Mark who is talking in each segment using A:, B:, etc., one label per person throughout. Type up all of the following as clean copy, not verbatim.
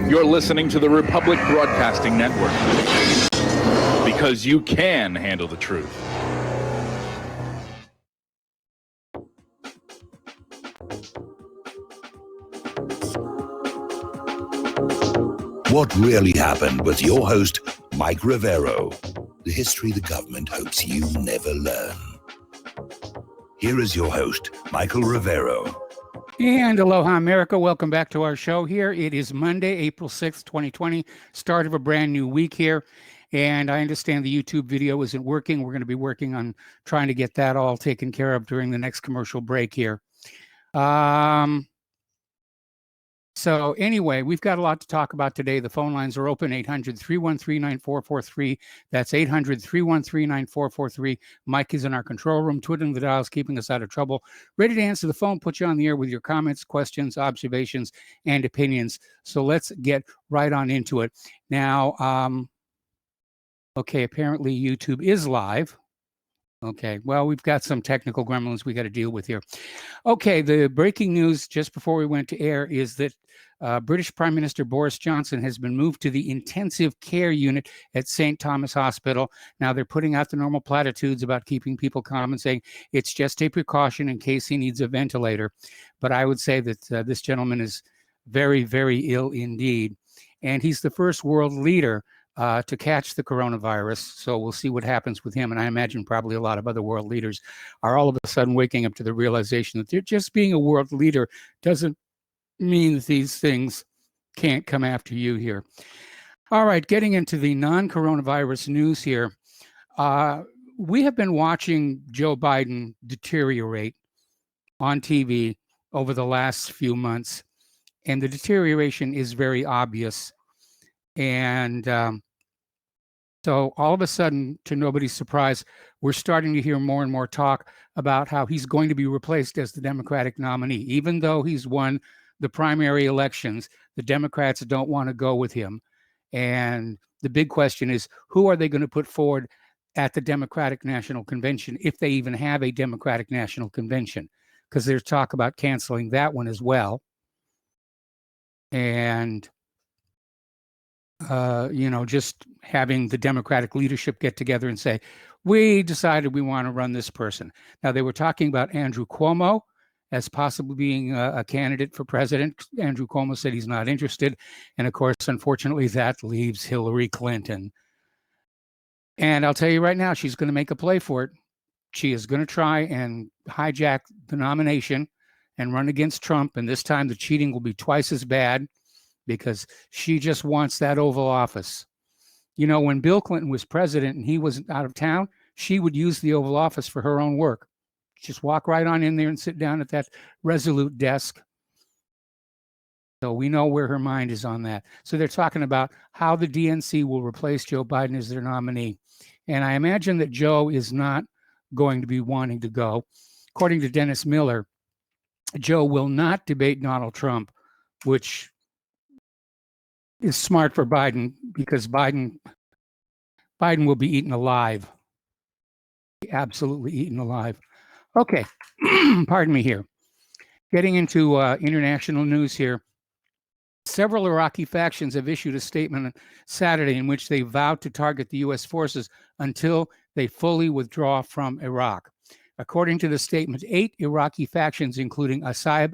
A: You're listening to the Republic Broadcasting Network, because you can handle the truth.
B: What Really Happened with your host, Mike Rivero. The history the government hopes you never learn. Here is your host, Michael Rivero.
C: And aloha, America. Welcome back to our show here. It is Monday, April 6th, 2020, start of a brand new week here. And I understand the YouTube video isn't working. We're going to be working on trying to get that all taken care of during the next commercial break here. So anyway, we've got a lot to talk about today. The phone lines are open, 800-313-9443. That's 800-313-9443. Mike is in our control room, twiddling the dials, keeping us out of trouble. Ready to answer the phone, put you on the air with your comments, questions, observations, and opinions. So let's get right on into it. Now, okay, apparently YouTube is live. Okay, well, we've got some technical gremlins we got to deal with here. Okay, the breaking news just before we went to air is that British Prime Minister Boris Johnson has been moved to the intensive care unit at St. Thomas Hospital. Now, they're putting out the normal platitudes about keeping people calm and saying it's just a precaution in case he needs a ventilator. But I would say that this gentleman is very, very ill indeed. And he's the first world leader to catch the coronavirus. So we'll see what happens with him. And I imagine probably a lot of other world leaders are all of a sudden waking up to the realization that they're just being a world leader doesn't mean that these things can't come after you here. All right, getting into the non-coronavirus news here. We have been watching Joe Biden deteriorate on TV over the last few months, and the deterioration is very obvious. And so all of a sudden, to nobody's surprise, we're starting to hear more and more talk about how he's going to be replaced as the Democratic nominee. Even though he's won the primary elections, the Democrats don't want to go with him. And the big question is, who are they going to put forward at the Democratic National Convention, if they even have a Democratic National Convention? Because there's talk about canceling that one as well. And just having the Democratic leadership get together and say, we decided we want to run this person. Now, they were talking about Andrew Cuomo as possibly being a candidate for president. Andrew Cuomo said he's not interested. And of course, unfortunately, that leaves Hillary Clinton. And I'll tell you right now, she's going to make a play for it. She is going to try and hijack the nomination and run against Trump. And this time the cheating will be twice as bad, because she just wants that Oval Office. You know, when Bill Clinton was president and he was out of town, she would use the Oval Office for her own work. Just walk right on in there and sit down at that Resolute desk. So we know where her mind is on that. So they're talking about how the DNC will replace Joe Biden as their nominee. And I imagine that Joe is not going to be wanting to go. According to Dennis Miller, Joe will not debate Donald Trump, which is smart for Biden, because Biden will be eaten alive. Absolutely eaten alive. Okay, pardon me here. Getting into international news here. Several Iraqi factions have issued a statement on Saturday in which they vowed to target the U.S. forces until they fully withdraw from Iraq. According to the statement, 8 Iraqi factions, including Asaib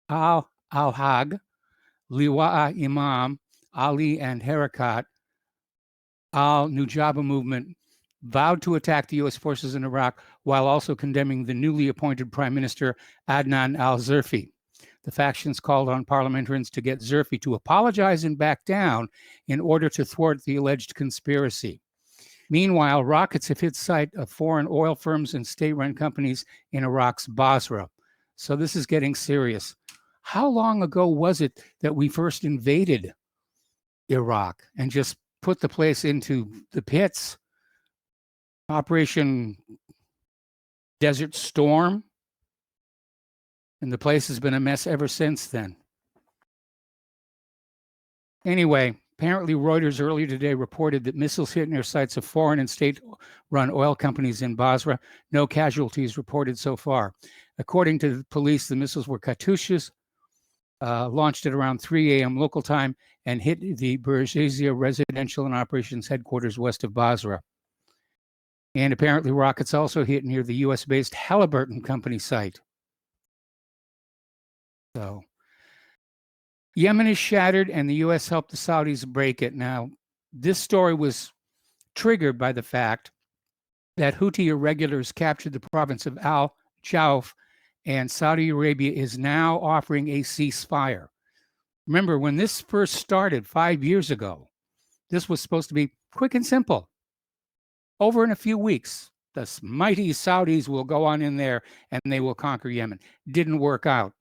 C: al-Haq, Liwa Imam, Ali, and Harakat al-Nujaba movement, vowed to attack the U.S. forces in Iraq while also condemning the newly appointed Prime Minister Adnan al-Zurfi. The factions called on parliamentarians to get Zurfi to apologize and back down in order to thwart the alleged conspiracy. Meanwhile, rockets have hit site of foreign oil firms and state-run companies in Iraq's Basra. So this is getting serious. How long ago was it that we first invaded Iraq and just put the place into the pits? Operation Desert Storm. And the place has been a mess ever since then. Anyway, apparently Reuters earlier today reported that missiles hit near sites of foreign and state-run oil companies in Basra. No casualties reported so far. According to the police, the missiles were Katyushas, launched at around 3 a.m. local time and hit the Burjazia residential and operations headquarters west of Basra. And apparently rockets also hit near the U.S.-based Halliburton Company site. So Yemen is shattered and the U.S. helped the Saudis break it. Now, this story was triggered by the fact that Houthi irregulars captured the province of Al Jauf, and Saudi Arabia is now offering a ceasefire. Remember, when this first started 5 years ago, this was supposed to be quick and simple. Over in a few weeks, the mighty Saudis will go on in there and they will conquer Yemen. Didn't work out.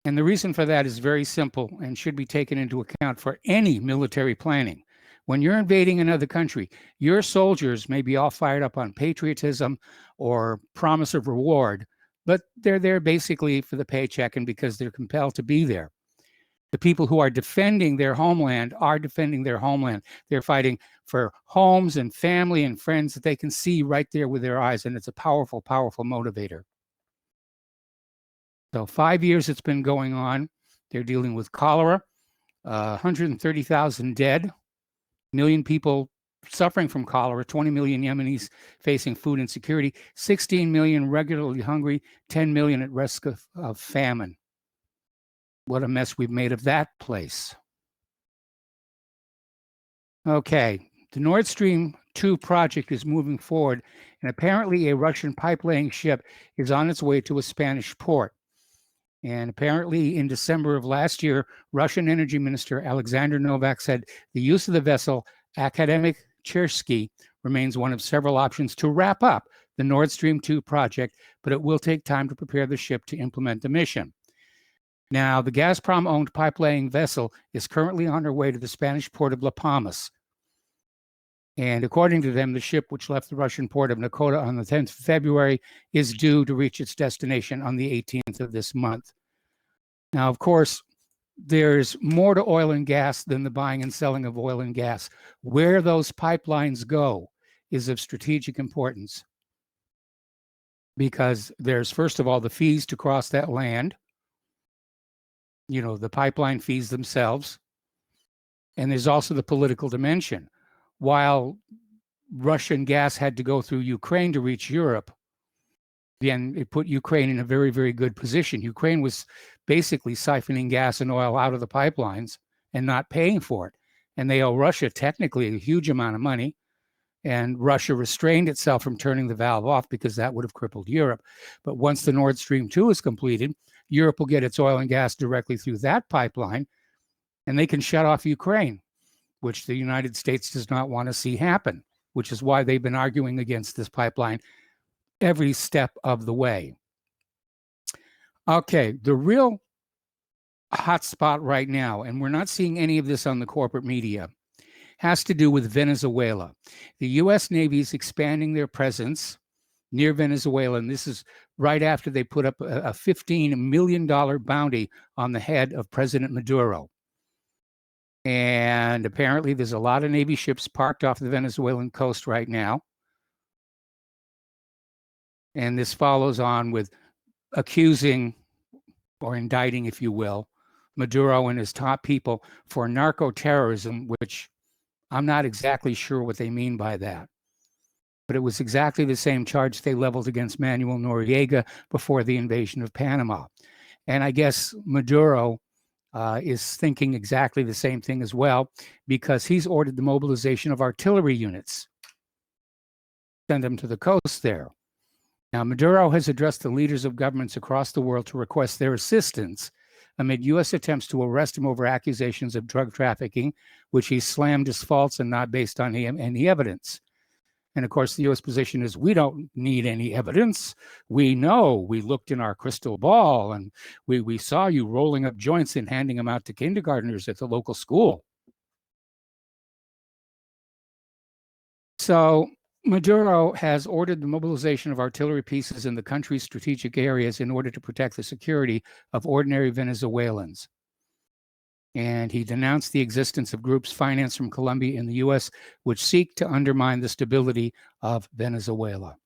C: And the reason for that is very simple and should be taken into account for any military planning. When you're invading another country, your soldiers may be all fired up on patriotism or promise of reward, but they're there basically for the paycheck and because they're compelled to be there. The people who are defending their homeland are defending their homeland. They're fighting for homes and family and friends that they can see right there with their eyes, and it's a powerful, powerful motivator. So 5 years it's been going on. They're dealing with cholera, 130,000 dead, million people suffering from cholera, 20 million Yemenis facing food insecurity, 16 million regularly hungry, 10 million at risk of famine. What a mess we've made of that place. Okay, the Nord Stream 2 project is moving forward, and apparently a Russian pipe-laying ship is on its way to a Spanish port. And apparently in December of last year, Russian Energy Minister Alexander Novak said the use of the vessel Akademik Chersky remains one of several options to wrap up the Nord Stream 2 project, but it will take time to prepare the ship to implement the mission. Now, the Gazprom-owned pipe-laying vessel is currently on her way to the Spanish port of La Palmas. And according to them, the ship, which left the Russian port of Nakota on the 10th of February, is due to reach its destination on the 18th of this month. Now, of course, there's more to oil and gas than the buying and selling of oil and gas. Where those pipelines go is of strategic importance, because there's, first of all, the fees to cross that land, you know, the pipeline fees themselves, and there's also the political dimension. While Russian gas had to go through Ukraine to reach Europe, then it put Ukraine in a very, very good position. Ukraine was basically siphoning gas and oil out of the pipelines and not paying for it. And they owe Russia technically a huge amount of money. And Russia restrained itself from turning the valve off because that would have crippled Europe. But once the Nord Stream 2 is completed, Europe will get its oil and gas directly through that pipeline, and they can shut off Ukraine, which the United States does not want to see happen, which is why they've been arguing against this pipeline every step of the way. Okay, the real hot spot right now, and we're not seeing any of this on the corporate media, has to do with Venezuela. The U.S. Navy is expanding their presence near Venezuela, and this is right after they put up a $15 million bounty on the head of President Maduro. And apparently there's a lot of Navy ships parked off the Venezuelan coast right now. And this follows on with accusing, or indicting, if you will, Maduro and his top people for narco-terrorism, which I'm not exactly sure what they mean by that. But it was exactly the same charge they leveled against Manuel Noriega before the invasion of Panama. And I guess Maduro is thinking exactly the same thing as well, because he's ordered the mobilization of artillery units. Send them to the coast there. Now, Maduro has addressed the leaders of governments across the world to request their assistance amid U.S. attempts to arrest him over accusations of drug trafficking, which he slammed as false and not based on any evidence. And of course, the U.S. position is, we don't need any evidence. We know, we looked in our crystal ball, and we saw you rolling up joints and handing them out to kindergartners at the local school. So Maduro has ordered the mobilization of artillery pieces in the country's strategic areas in order to protect the security of ordinary Venezuelans. And he denounced the existence of groups financed from Colombia and the U.S., which seek to undermine the stability of Venezuela.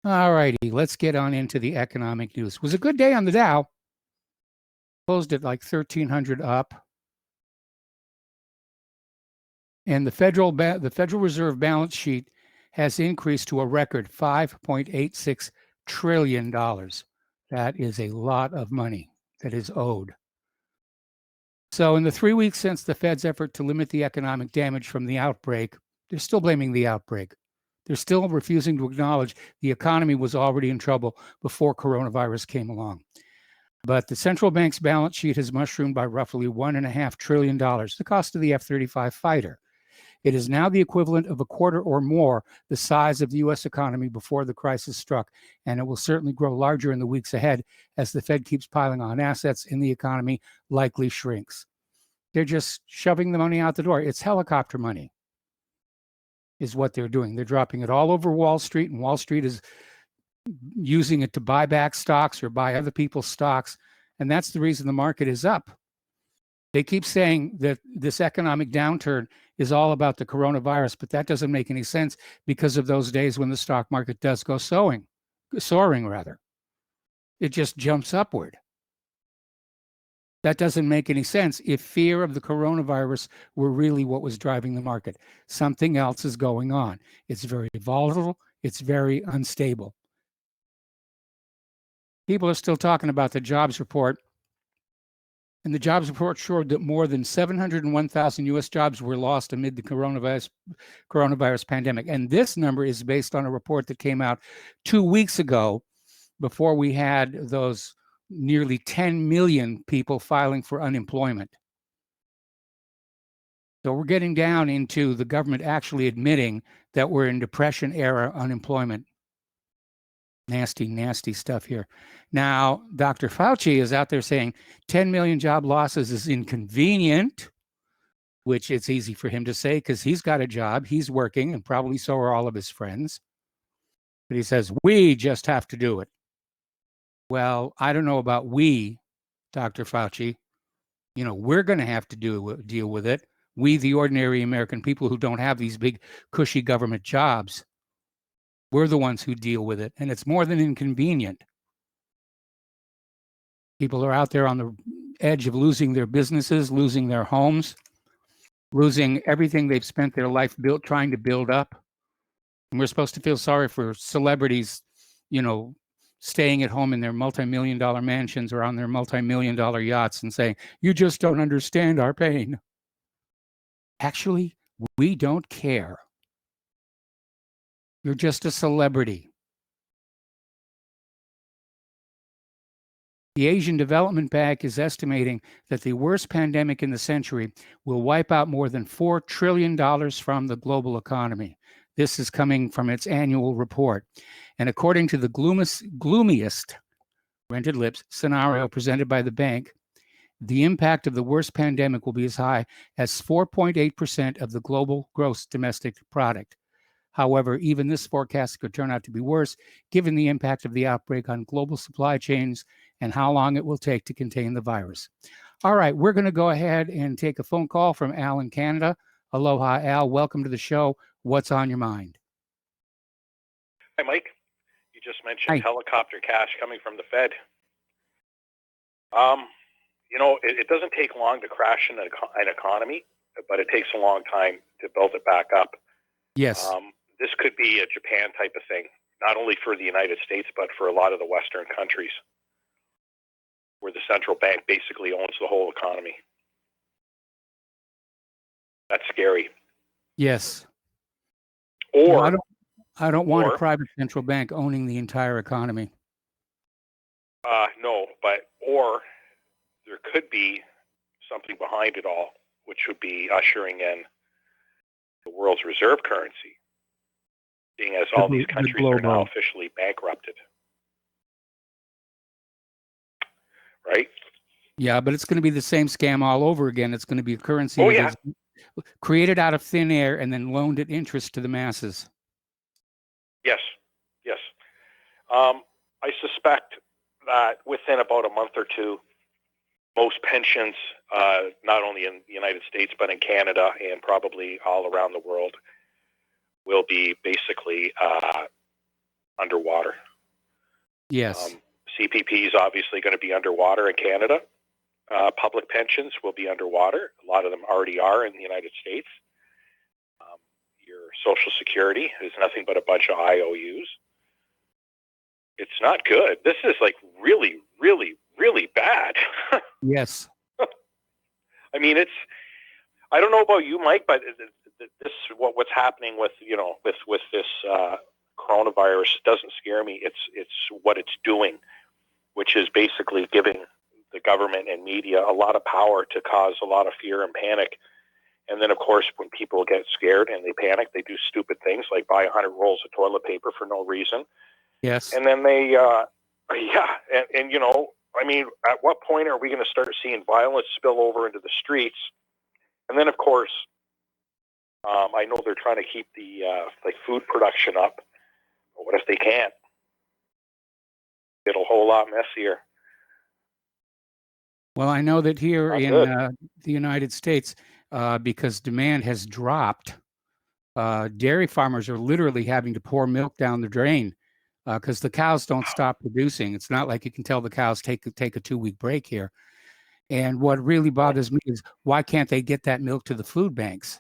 C: All righty, let's get on into the economic news. It was a good day on the Dow. closed at like 1,300 up. And the Federal Reserve balance sheet has increased to a record $5.86 trillion. That is a lot of money that is owed. So in the 3 weeks since the Fed's effort to limit the economic damage from the outbreak, they're still blaming the outbreak. They're still refusing to acknowledge the economy was already in trouble before coronavirus came along. But the central bank's balance sheet has mushroomed by roughly $1.5 trillion, the cost of the F-35 fighter. It is now the equivalent of a quarter or more the size of the U.S. economy before the crisis struck, and it will certainly grow larger in the weeks ahead as the Fed keeps piling on assets and the economy likely shrinks. They're just shoving the money out the door. It's helicopter money is what they're doing. They're dropping it all over Wall Street, and Wall Street is using it to buy back stocks or buy other people's stocks, and that's the reason the market is up. They keep saying that this economic downturn is all about the coronavirus, but that doesn't make any sense because of those days when the stock market does go soaring. It just jumps upward. That doesn't make any sense if fear of the coronavirus were really what was driving the market. Something else is going on. It's very volatile. It's very unstable. People are still talking about the jobs report. And the jobs report showed that more than 701,000 U.S. jobs were lost amid the coronavirus pandemic. And this number is based on a report that came out 2 weeks ago before we had those nearly 10 million people filing for unemployment. So we're getting down into the government actually admitting that we're in Depression era unemployment. Nasty, nasty stuff here. Now, Dr. Fauci is out there saying 10 million job losses is inconvenient, which it's easy for him to say because he's got a job, he's working, and probably so are all of his friends. But he says, we just have to do it. Well, I don't know about we, Dr. Fauci. You know, we're going to have to deal with it. We, the ordinary American people who don't have these big, cushy government jobs. We're the ones who deal with it, and it's more than inconvenient. People are out there on the edge of losing their businesses, losing their homes, losing everything they've spent their life trying to build up. And we're supposed to feel sorry for celebrities, you know, staying at home in their multi-million-dollar mansions or on their multi-million-dollar yachts and saying, you just don't understand our pain. Actually, we don't care. You're just a celebrity. The Asian Development Bank is estimating that the worst pandemic in the century will wipe out more than $4 trillion from the global economy. This is coming from its annual report. And according to the gloomiest rented lips scenario presented by the bank, the impact of the worst pandemic will be as high as 4.8% of the global gross domestic product. However, even this forecast could turn out to be worse, given the impact of the outbreak on global supply chains and how long it will take to contain the virus. All right, we're going to go ahead and take a phone call from Al in Canada. Aloha, Al. Welcome to the show. What's on your mind?
D: Hi, Mike. You just mentioned helicopter cash coming from the Fed. You know, it doesn't take long to crash an economy, but it takes a long time to build it back up.
C: Yes.
D: This could be a Japan type of thing, not only for the United States, but for a lot of the Western countries, where the central bank basically owns the whole economy. That's scary.
C: Yes.
D: Or
C: no, I don't want a private central bank owning the entire economy.
D: No, or there could be something behind it all, which would be ushering in the world's reserve currency, being as all these countries are now officially bankrupted. Right?
C: Yeah, but it's going to be the same scam all over again. It's going to be a currency that is created out of thin air and then loaned at interest to the masses.
D: Yes. I suspect that within about a month or two, most pensions, not only in the United States, but in Canada and probably all around the world, will be basically underwater.
C: Yes.
D: CPP is obviously going to be underwater in Canada. public pensions will be underwater. A lot of them already are in the United States. Your Social Security is nothing but a bunch of IOUs. It's not good. This is like really, really, really bad.
C: Yes.
D: I mean, I don't know about you, Mike, but this what's happening with this coronavirus doesn't scare me. It's what it's doing, which is basically giving the government and media a lot of power to cause a lot of fear and panic. And then, of course, when people get scared and they panic, they do stupid things like buy 100 rolls of toilet paper for no reason.
C: Yes.
D: And then they, and I mean, at what point are we going to start seeing violence spill over into the streets? And then, of course, I know they're trying to keep the food production up. But what if they can't? It'll a whole lot messier.
C: Well, I know that here
D: Not
C: in
D: good.
C: the United States, because demand has dropped, dairy farmers are literally having to pour milk down the drain because the cows don't stop producing. It's not like you can tell the cows take a 2-week break here. And what really bothers me is why can't they get that milk to the food banks?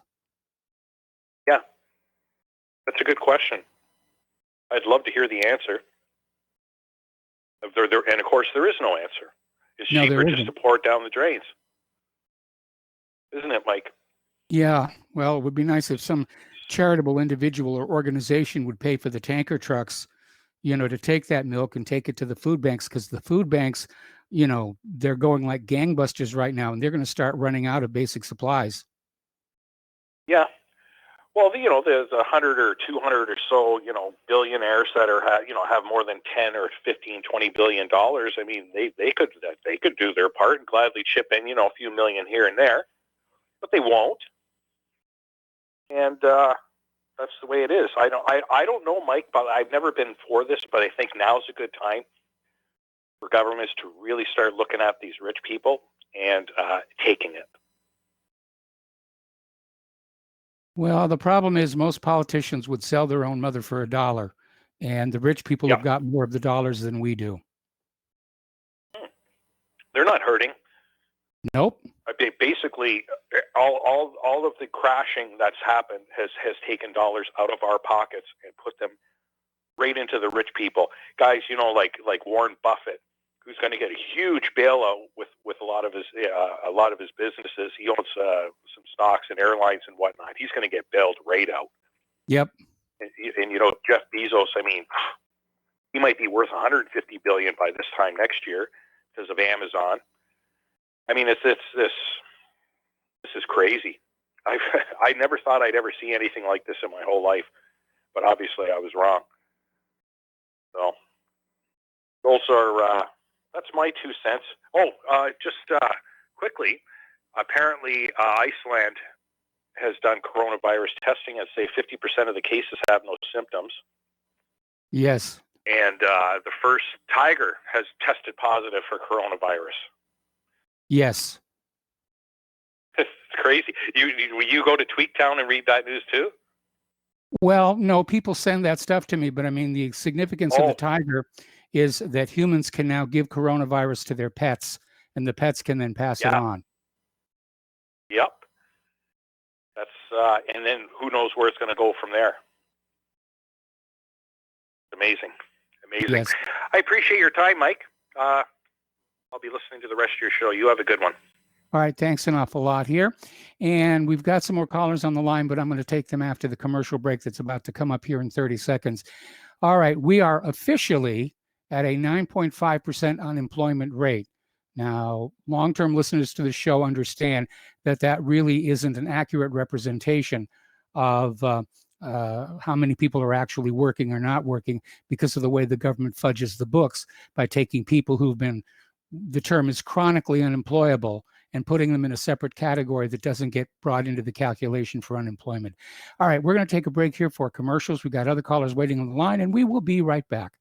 D: Yeah, that's a good question. I'd love to hear the answer. And of course, there is no answer. It's
C: No,
D: cheaper
C: there
D: just
C: isn't.
D: to pour it down the drains. Isn't it, Mike?
C: Yeah, well, it would be nice if some charitable individual or organization would pay for the tanker trucks, to take that milk and take it to the food banks, because the food banks, they're going like gangbusters right now, and they're going to start running out of basic supplies.
D: Yeah. Well, there's 100 or 200 or so, billionaires that have more than 10 or 15, 20 billion dollars. I mean, they could do their part and gladly chip in, a few million here and there, but they won't. And that's the way it is. I don't know, Mike, but I've never been for this, but I think now's a good time for governments to really start looking at these rich people and taking it.
C: Well, the problem is most politicians would sell their own mother for $1, and the rich people have got more of the dollars than we do.
D: They're not hurting.
C: Nope.
D: Basically, all of the crashing that's happened has taken dollars out of our pockets and put them right into the rich people. Guys, like Warren Buffett, who's going to get a huge bailout with a lot of his businesses. He owns some stocks and airlines and whatnot. He's going to get bailed right out.
C: Yep.
D: And Jeff Bezos, I mean, he might be worth $150 billion by this time next year because of Amazon. I mean, this is crazy. I never thought I'd ever see anything like this in my whole life, but obviously I was wrong. So those are that's my 2 cents. Oh, just quickly, apparently Iceland has done coronavirus testing and say 50% of the cases have no symptoms.
C: Yes.
D: And the first tiger has tested positive for coronavirus.
C: Yes.
D: It's crazy. You go to Tweaktown and read that news too?
C: Well, no, people send that stuff to me, but I mean, the significance of the tiger is that humans can now give coronavirus to their pets, and the pets can then pass it on.
D: Yep. That's and then who knows where it's going to go from there. Amazing.
C: Yes.
D: I appreciate your time, Mike. I'll be listening to the rest of your show. You have a good one.
C: All right. Thanks an awful lot here. And we've got some more callers on the line, but I'm going to take them after the commercial break that's about to come up here in 30 seconds. All right. We are officially at a 9.5% unemployment rate. Now, long-term listeners to the show understand that that really isn't an accurate representation of how many people are actually working or not working because of the way the government fudges the books by taking people who've been, the term is chronically unemployable, and putting them in a separate category that doesn't get brought into the calculation for unemployment. All right, we're going to take a break here for commercials. We've got other callers waiting on the line, and we will be right back.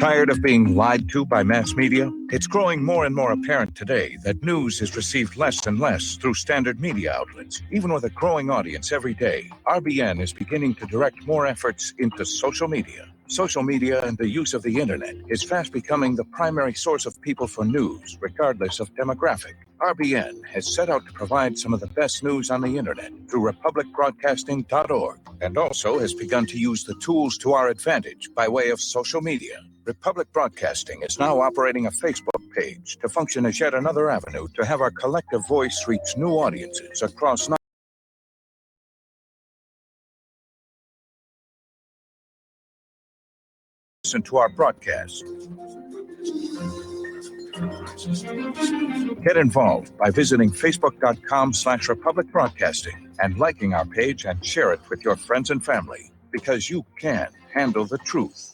E: Tired of being lied to by mass media? It's growing more and more apparent today that news is received less and less through standard media outlets. Even with a growing audience every day, RBN is beginning to direct more efforts into social media. Social media and the use of the internet is fast becoming the primary source of people for news, regardless of demographic. RBN has set out to provide some of the best news on the internet through republicbroadcasting.org, and also has begun to use the tools to our advantage by way of social media. Republic Broadcasting is now operating a Facebook page to function as yet another avenue to have our collective voice reach new audiences across listen to our broadcast. Get involved by visiting facebook.com/Republic Broadcasting and liking our page and share it with your friends and family, because you can handle the truth.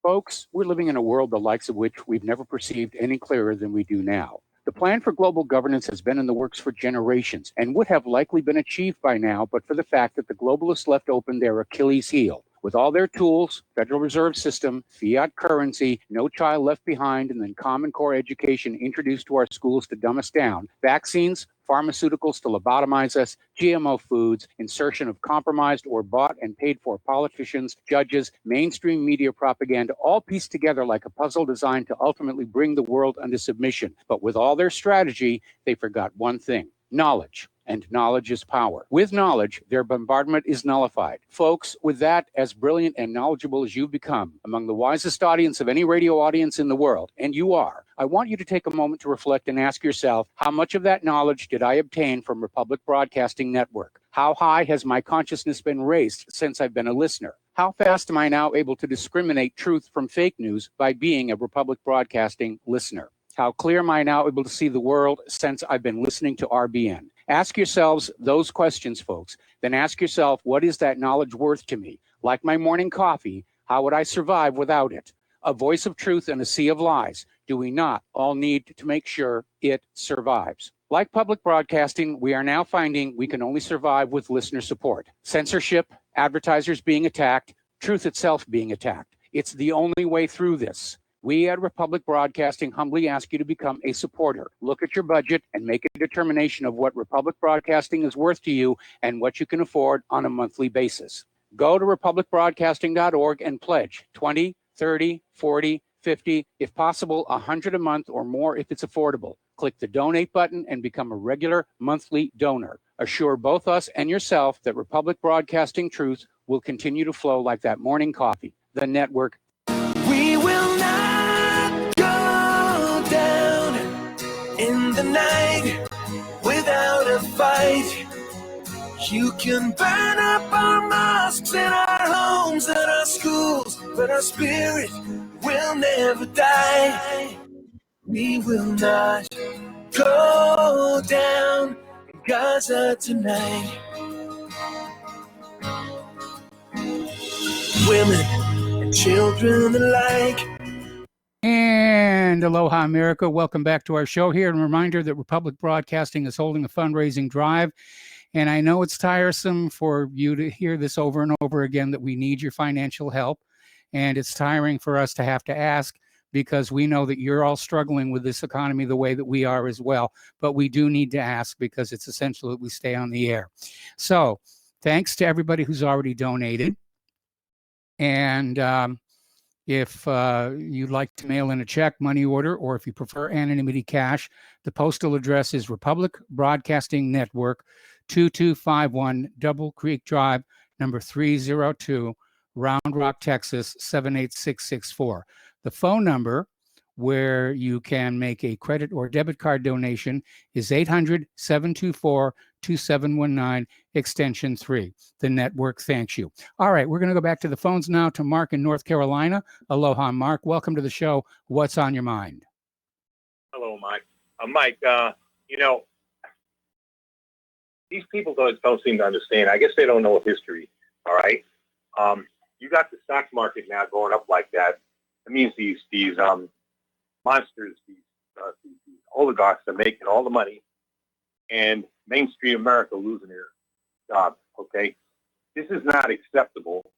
C: Folks, we're living in a world the likes of which we've never perceived any clearer than we do now. The plan for global governance has been in the works for generations and would have likely been achieved by now, but for the fact that the globalists left open their Achilles heel. With all their tools, Federal Reserve System, fiat currency, no child left behind, and then Common Core education introduced to our schools to dumb us down, vaccines, pharmaceuticals to lobotomize us, GMO foods, insertion of compromised or bought and paid for politicians, judges, mainstream media propaganda, all pieced together like a puzzle designed to ultimately bring the world under submission. But with all their strategy, they forgot one thing: knowledge. And knowledge is power. With knowledge, their bombardment is nullified. Folks, with that, as brilliant and knowledgeable as you've become, among the wisest audience of any radio audience in the world, and you are, I want you to take a moment to reflect and ask yourself, how much of that knowledge did I obtain from Republic Broadcasting Network? How high has my consciousness been raised since I've been a listener? How fast am I now able to discriminate truth from fake news by being a Republic Broadcasting listener? How clear am I now able to see the world since I've been listening to RBN? Ask yourselves those questions, folks. Then ask yourself, what is that knowledge worth to me? Like my morning coffee, how would I survive without it? A voice of truth in a sea of lies. Do we not all need to make sure it survives? Like public broadcasting, we are now finding we can only survive with listener support. Censorship, advertisers being attacked, truth itself being attacked. It's the only way through this. We at Republic Broadcasting humbly ask you to become a supporter. Look at your budget and make a determination of what Republic Broadcasting is worth to you and what you can afford on a monthly basis. Go to republicbroadcasting.org and pledge 20, 30, 40, 50, if possible, 100 a month or more if it's affordable. Click the donate button and become a regular monthly donor. Assure both us and yourself that Republic Broadcasting truth will continue to flow like that morning coffee. The network.
F: We will not go down in the night without a fight. You can burn up our mosques and our homes and our schools, but our spirit will never die. We will not go down in Gaza tonight. Women and children alike.
C: And aloha, America. Welcome back to our show here. And a reminder that Republic Broadcasting is holding a fundraising drive. And I know it's tiresome for you to hear this over and over again, that we need your financial help. And it's tiring for us to have to ask, because we know that you're all struggling with this economy the way that we are as well. But we do need to ask, because it's essential that we stay on the air. So thanks to everybody who's already donated. And if you'd like to mail in a check, money order, or if you prefer anonymity cash, the postal address is Republic Broadcasting Network, 2251 Double Creek Drive, number 302, Round Rock, Texas, 78664. The phone number where you can make a credit or debit card donation is 800-724-2719, extension 3. The network thanks you. All right, we're going to go back to the phones now to Mark in North Carolina. Aloha, Mark. Welcome to the show. What's on your mind?
G: Hello, Mike. Mike, these people don't seem to understand. I guess they don't know history, all right? You got the stock market now going up like that. That means these monsters, these oligarchs are making all the money, and mainstream America losing their jobs, okay? This is not acceptable,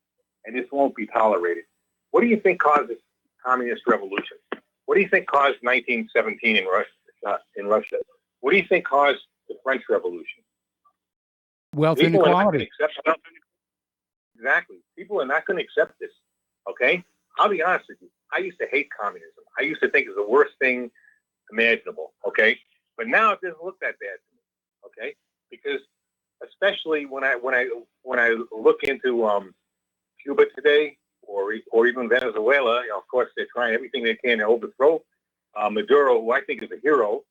G: and this won't be tolerated. What do you think causes communist revolution? What do you think caused 1917 in Russia? What do you think caused the French Revolution?
C: Wealth
G: People are not going
C: inequality.
G: to accept. Exactly. People are not going to accept this. Okay. I'll be honest with you. I used to hate communism. I used to think it was the worst thing imaginable. Okay. But now it doesn't look that bad to me. Okay. Because especially when I look into Cuba today, or even Venezuela, of course they're trying everything they can to overthrow Maduro, who I think is a hero.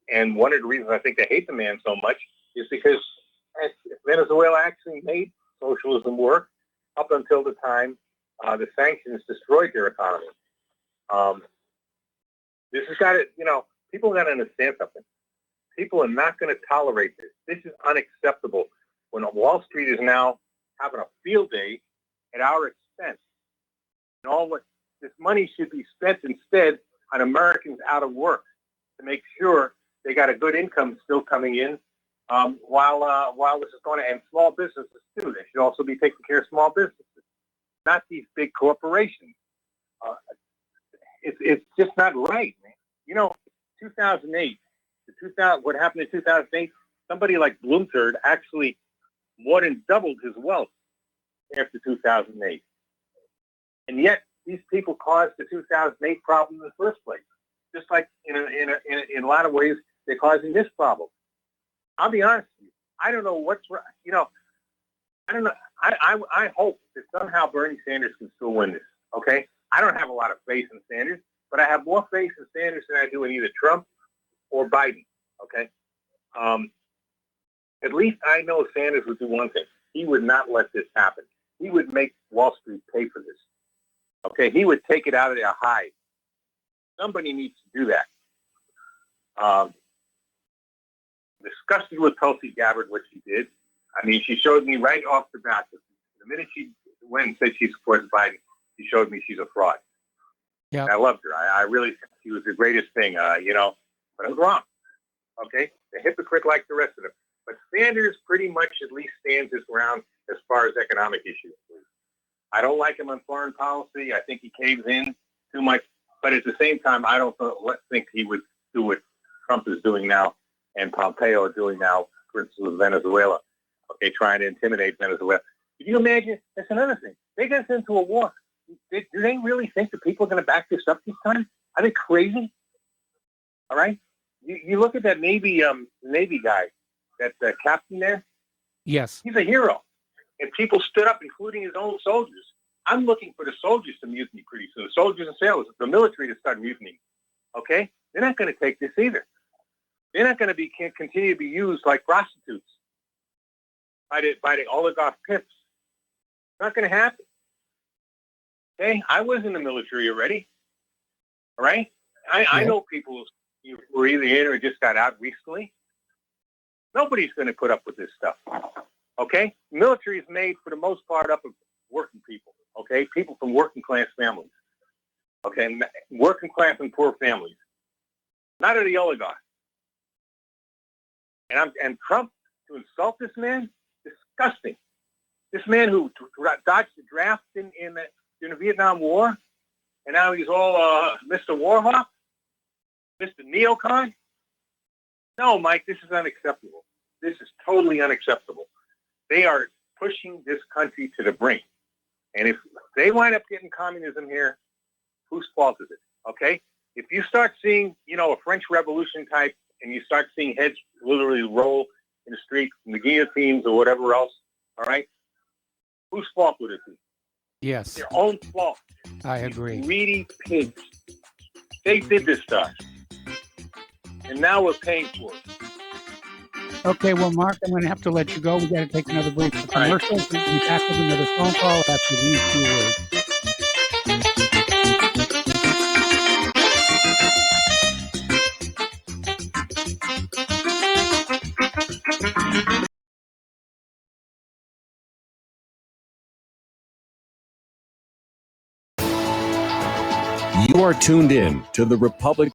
G: And one of the reasons I think they hate the man so much is because Venezuela actually made socialism work up until the time the sanctions destroyed their economy. This has got to, people got to understand something. People are not going to tolerate this. This is unacceptable. When Wall Street is now having a field day at our expense, and all what this money should be spent instead on Americans out of work to make sure they got a good income still coming in, while this is going to, and small businesses too. They should also be taking care of small businesses, not these big corporations. It's just not right, man. 2008. What happened in 2008? Somebody like Bloomberg actually more than doubled his wealth after 2008, and yet these people caused the 2008 problem in the first place. Just like in a lot of ways, they're causing this problem. I'll be honest with you. I don't know what's right. I don't know. I hope that somehow Bernie Sanders can still win this. Okay. I don't have a lot of faith in Sanders, but I have more faith in Sanders than I do in either Trump or Biden. Okay. At least I know Sanders would do one thing. He would not let this happen. He would make Wall Street pay for this. Okay. He would take it out of their hide. Somebody needs to do that. Disgusted with Tulsi Gabbard, what she did. I mean, she showed me right off the bat. The minute she went and said she supports Biden, she showed me she's a fraud.
C: Yeah,
G: I loved her. I really think she was the greatest thing, but I was wrong. Okay? A hypocrite like the rest of them. But Sanders pretty much at least stands his ground as far as economic issues. I don't like him on foreign policy. I think he caves in too much. But at the same time, I don't think he would do what Trump is doing now and Pompeo are doing now, for instance, with Venezuela. Okay, trying to intimidate Venezuela. Can you imagine? That's another thing. They got us into a war. Do they really think the people are going to back this up this time? Are they crazy? All right. You look at that Navy guy, that captain there.
C: yes.
G: He's a hero, and people stood up, including his own soldiers. I'm looking for the soldiers to mutiny pretty soon. The soldiers and sailors, the military to start mutinying. Okay, they're not going to take this either. They're not going to continue to be used like prostitutes by the oligarch pimps. It's not going to happen. Okay, I was in the military already. All right, I know people who were either in or just got out recently. Nobody's going to put up with this stuff. Okay, the military is made for the most part up of working people. Okay, people from working class families. Okay, working class and poor families, not of the oligarchs. And Trump, to insult this man, disgusting. This man who dodged the draft in the Vietnam War, and now he's all Mr. Warhawk, Mr. Neocon. No, Mike, this is unacceptable. This is totally unacceptable. They are pushing this country to the brink. And if they wind up getting communism here, whose fault is it? Okay? If you start seeing, a French Revolution type, and you start seeing heads literally roll in the street from the guillotines or whatever else, all right? Whose fault would it be?
C: Yes,
G: Their own fault.
C: I agree.
G: Greedy pigs. They did this to us. And now we're paying for it.
C: Okay, well, Mark, I'm going to have to let you go. We got to take another break for commercials. We'll be back with another phone call after these few words.
H: You are tuned in to the Republic.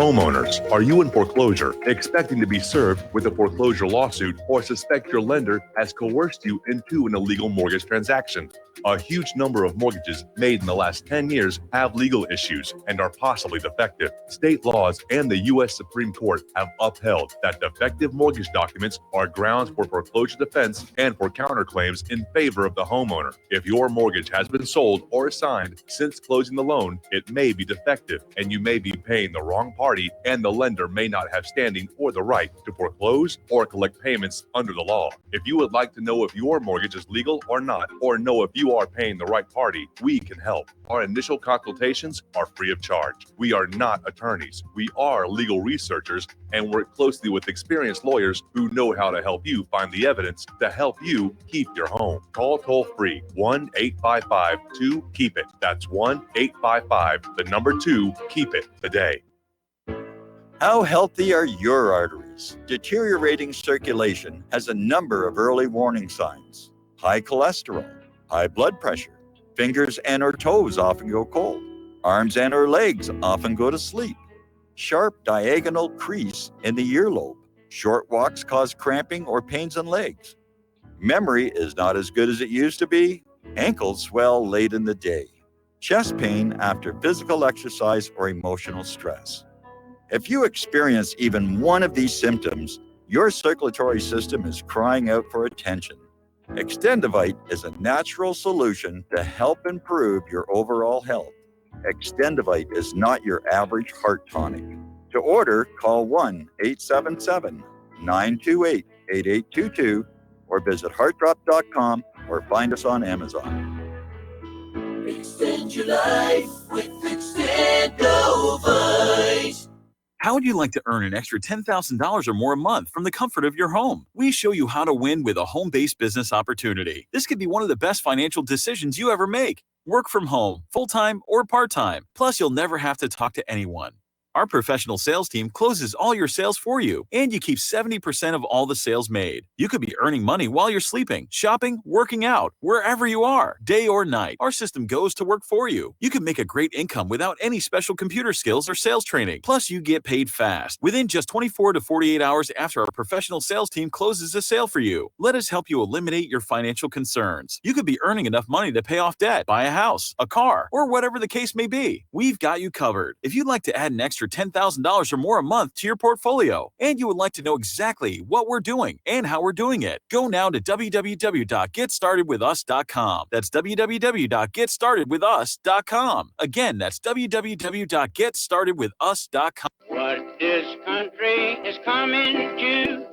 I: Homeowners, are you in foreclosure, expecting to be served with a foreclosure lawsuit, or suspect your lender has coerced you into an illegal mortgage transaction? A huge number of mortgages made in the last 10 years have legal issues and are possibly defective. State laws and the U.S. Supreme Court have upheld that defective mortgage documents are grounds for foreclosure defense and for counterclaims in favor of the homeowner. If your mortgage has been sold or assigned since closing the loan, it may be defective and you may be paying the wrong party, and the lender may not have standing or the right to foreclose or collect payments under the law. If you would like to know if your mortgage is legal or not, or know if you are paying the right party, we can help. Our initial consultations are free of charge. We are not attorneys. We are legal researchers and work closely with experienced lawyers who know how to help you find the evidence to help you keep your home. Call toll free 1-855-2-KEEP-IT. That's 1-855-2-KEEP-IT today.
J: How healthy are your arteries? Deteriorating circulation has a number of early warning signs. High cholesterol, high blood pressure, fingers and or toes often go cold, arms and or legs often go to sleep, sharp diagonal crease in the earlobe, short walks cause cramping or pains in legs, memory is not as good as it used to be, ankles swell late in the day, chest pain after physical exercise or emotional stress. If you experience even one of these symptoms, your circulatory system is crying out for attention. Extendivite is a natural solution to help improve your overall health. Extendivite is not your average heart tonic. To order, call 1-877-928-8822 or visit heartdrop.com or find us on Amazon.
F: Extend your life with Extendivite.
K: How would you like to earn an extra $10,000 or more a month from the comfort of your home? We show you how to win with a home-based business opportunity. This could be one of the best financial decisions you ever make. Work from home, full-time or part-time. Plus, you'll never have to talk to anyone. Our professional sales team closes all your sales for you, and you keep 70% of all the sales made. You could be earning money while you're sleeping, shopping, working out, wherever you are, day or night. Our system goes to work for you. You can make a great income without any special computer skills or sales training. Plus, you get paid fast, within just 24 to 48 hours after our professional sales team closes a sale for you. Let us help you eliminate your financial concerns. You could be earning enough money to pay off debt, buy a house, a car, or whatever the case may be. We've got you covered. If you'd like to add an extra $10,000 or more a month to your portfolio, and you would like to know exactly what we're doing and how we're doing it, go now to www.getstartedwithus.com. That's www.getstartedwithus.com. Again, that's www.getstartedwithus.com.
L: What this country is coming to,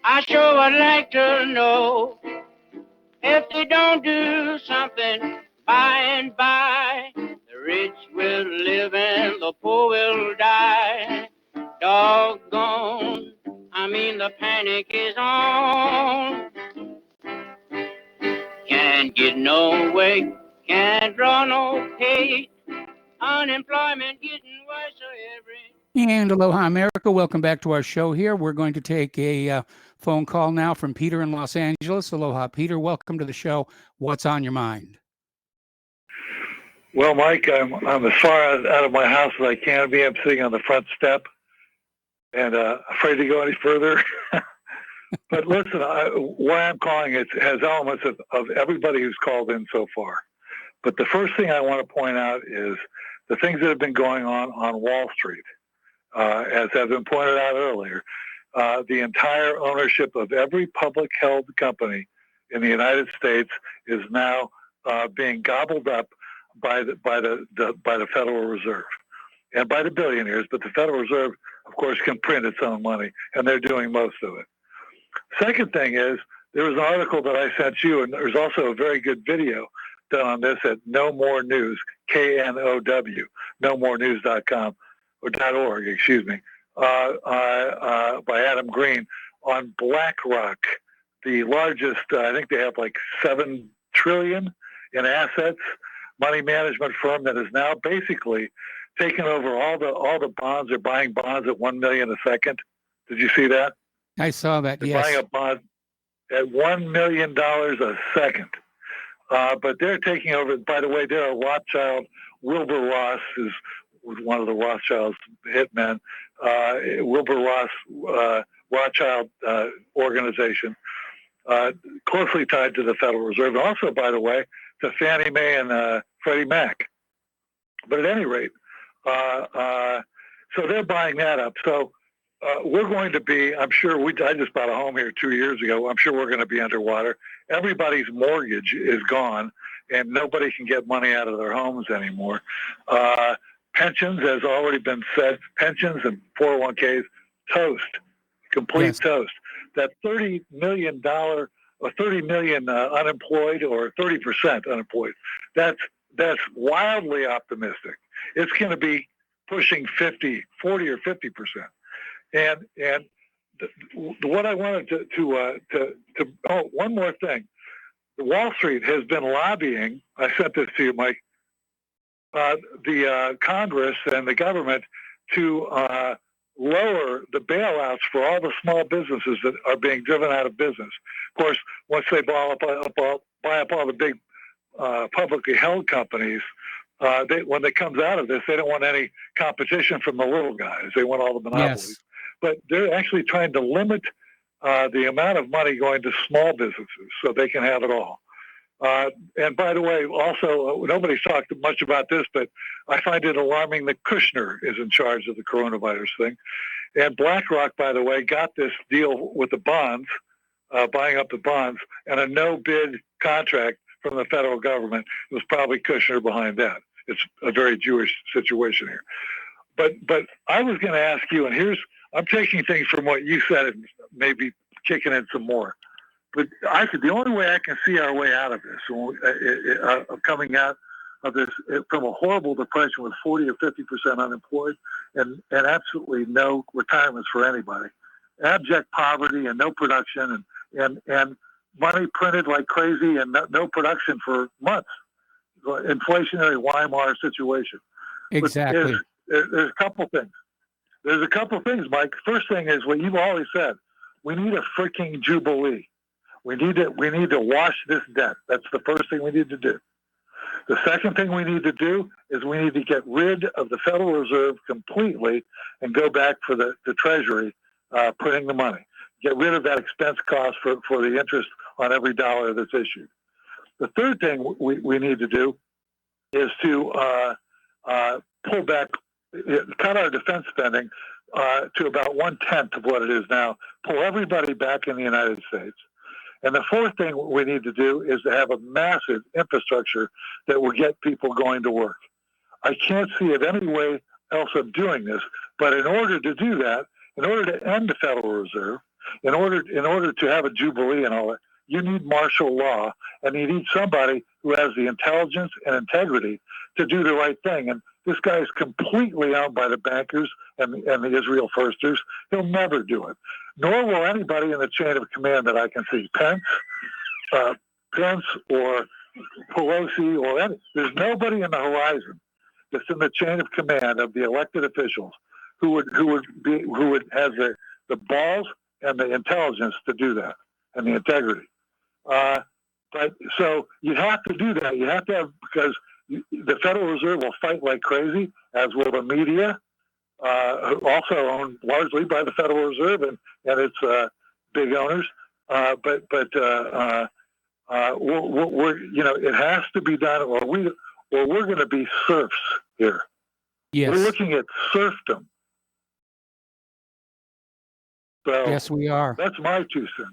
L: I sure would like to know. If they don't do something by and by, the rich will live and the poor will die. Doggone, the panic is on. Can't get no way, can't draw no pay. Unemployment getting worse every.
C: And aloha, America. Welcome back to our show here. We're going to take a phone call now from Peter in Los Angeles. Aloha, Peter. Welcome to the show. What's on your mind?
M: Well, Mike, I'm as far out of my house as I can be. I'm sitting on the front step and afraid to go any further. But listen, why I'm calling it has elements of everybody who's called in so far. But the first thing I want to point out is the things that have been going on Wall Street. As has been pointed out earlier, the entire ownership of every public held company in the United States is now being gobbled up by the Federal Reserve and by the billionaires. But the Federal Reserve, of course, can print its own money, and they're doing most of it. Second thing is, there was an article that I sent you, and there's also a very good video done on this at No More News, KNOW, nomorenews.com, or .org, excuse me, by Adam Green on BlackRock, the largest, I think they have like $7 trillion in assets, money management firm that is now basically taken over all the bonds. They're buying bonds at $1 million a second. Did you see that?
C: I saw that,
M: They're
C: yes.
M: buying a bond at $1 million a second. But they're taking over. By the way, they're a Rothschild. Wilbur Ross is with one of the Rothschild's hitmen, Wilbur Ross Rothschild organization, closely tied to the Federal Reserve, and also, by the way, to Fannie Mae and Freddie Mac. But at any rate, so they're buying that up. So we're going to be, I'm sure, I just bought a home here 2 years ago. I'm sure we're going to be underwater. Everybody's mortgage is gone, and nobody can get money out of their homes anymore. Pensions, as already been said, pensions and 401ks, toast, complete toast. That $30 million or 30 million unemployed, or 30% unemployed, that's wildly optimistic. It's going to be pushing 40 or 50%. And what I wanted to one more thing. Wall Street has been lobbying, I sent this to you, Mike, the Congress and the government to lower the bailouts for all the small businesses that are being driven out of business. Of course, once they buy up all the big publicly held companies, when it comes out of this, they don't want any competition from the little guys. They want all the monopolies. Yes. But they're actually trying to limit the amount of money going to small businesses so they can have it all. And by the way, also, nobody's talked much about this, but I find it alarming that Kushner is in charge of the coronavirus thing. And BlackRock, by the way, got this deal with the bonds, buying up the bonds, and a no-bid contract from the federal government. It was probably Kushner behind that. It's a very Jewish situation here. But I was going to ask you, and I'm taking things from what you said and maybe kicking in some more. But the only way I can see our way out of this, coming out of this from a horrible depression with 40 or 50% unemployed and absolutely no retirements for anybody, abject poverty and no production and money printed like crazy and no production for months, inflationary Weimar situation.
C: Exactly.
M: There's a couple things. There's a couple things, Mike. First thing is what you've always said. We need a freaking jubilee. We need to wash this debt. That's the first thing we need to do. The second thing we need to do is we need to get rid of the Federal Reserve completely and go back for the Treasury printing the money. Get rid of that expense cost for the interest on every dollar that's issued. The third thing we need to do is to pull back, cut our defense spending to about 1/10 of what it is now, pull everybody back in the United States. And the fourth thing we need to do is to have a massive infrastructure that will get people going to work. I can't see it any way else of doing this, but in order to do that, in order to end the Federal Reserve, in order to have a jubilee and all that, you need martial law, and you need somebody who has the intelligence and integrity to do the right thing. And this guy is completely owned by the bankers and the Israel Firsters. He'll never do it. Nor will anybody in the chain of command that I can see. Pence or Pelosi or any. There's nobody in the horizon that's in the chain of command of the elected officials who would have the balls and the intelligence to do that and the integrity. But so you have to do that. You have to have, because the Federal Reserve will fight like crazy, as will the media, also owned largely by the Federal Reserve and its big owners. But it has to be done, or we're going to be serfs here.
C: Yes.
M: We're looking at serfdom. So
C: yes, we are.
M: That's my 2 cents.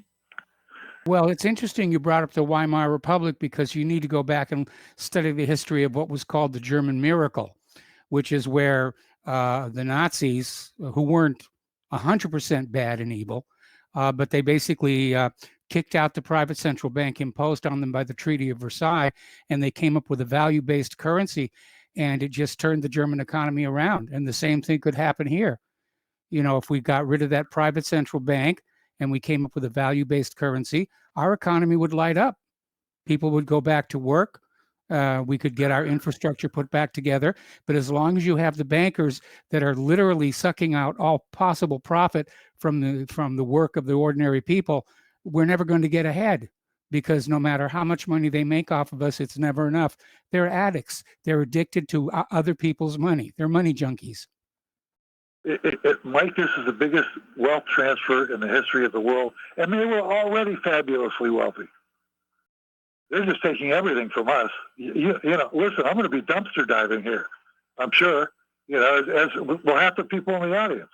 C: Well, it's interesting you brought up the Weimar Republic, because you need to go back and study the history of what was called the German miracle, which is where the Nazis, who weren't 100% bad and evil, but they basically kicked out the private central bank imposed on them by the Treaty of Versailles, and they came up with a value-based currency, and it just turned the German economy around. And the same thing could happen here. You know, if we got rid of that private central bank and we came up with a value-based currency, our economy would light up. People would go back to work. We could get our infrastructure put back together. But as long as you have the bankers that are literally sucking out all possible profit from the work of the ordinary people, we're never going to get ahead, because no matter how much money they make off of us, it's never enough. They're addicts. They're addicted to other people's money. They're money junkies.
M: Mike, this is the biggest wealth transfer in the history of the world, and they were already fabulously wealthy. They're just taking everything from us. You know, listen, I'm going to be dumpster diving here. I'm sure, you know, as well, half the people in the audience.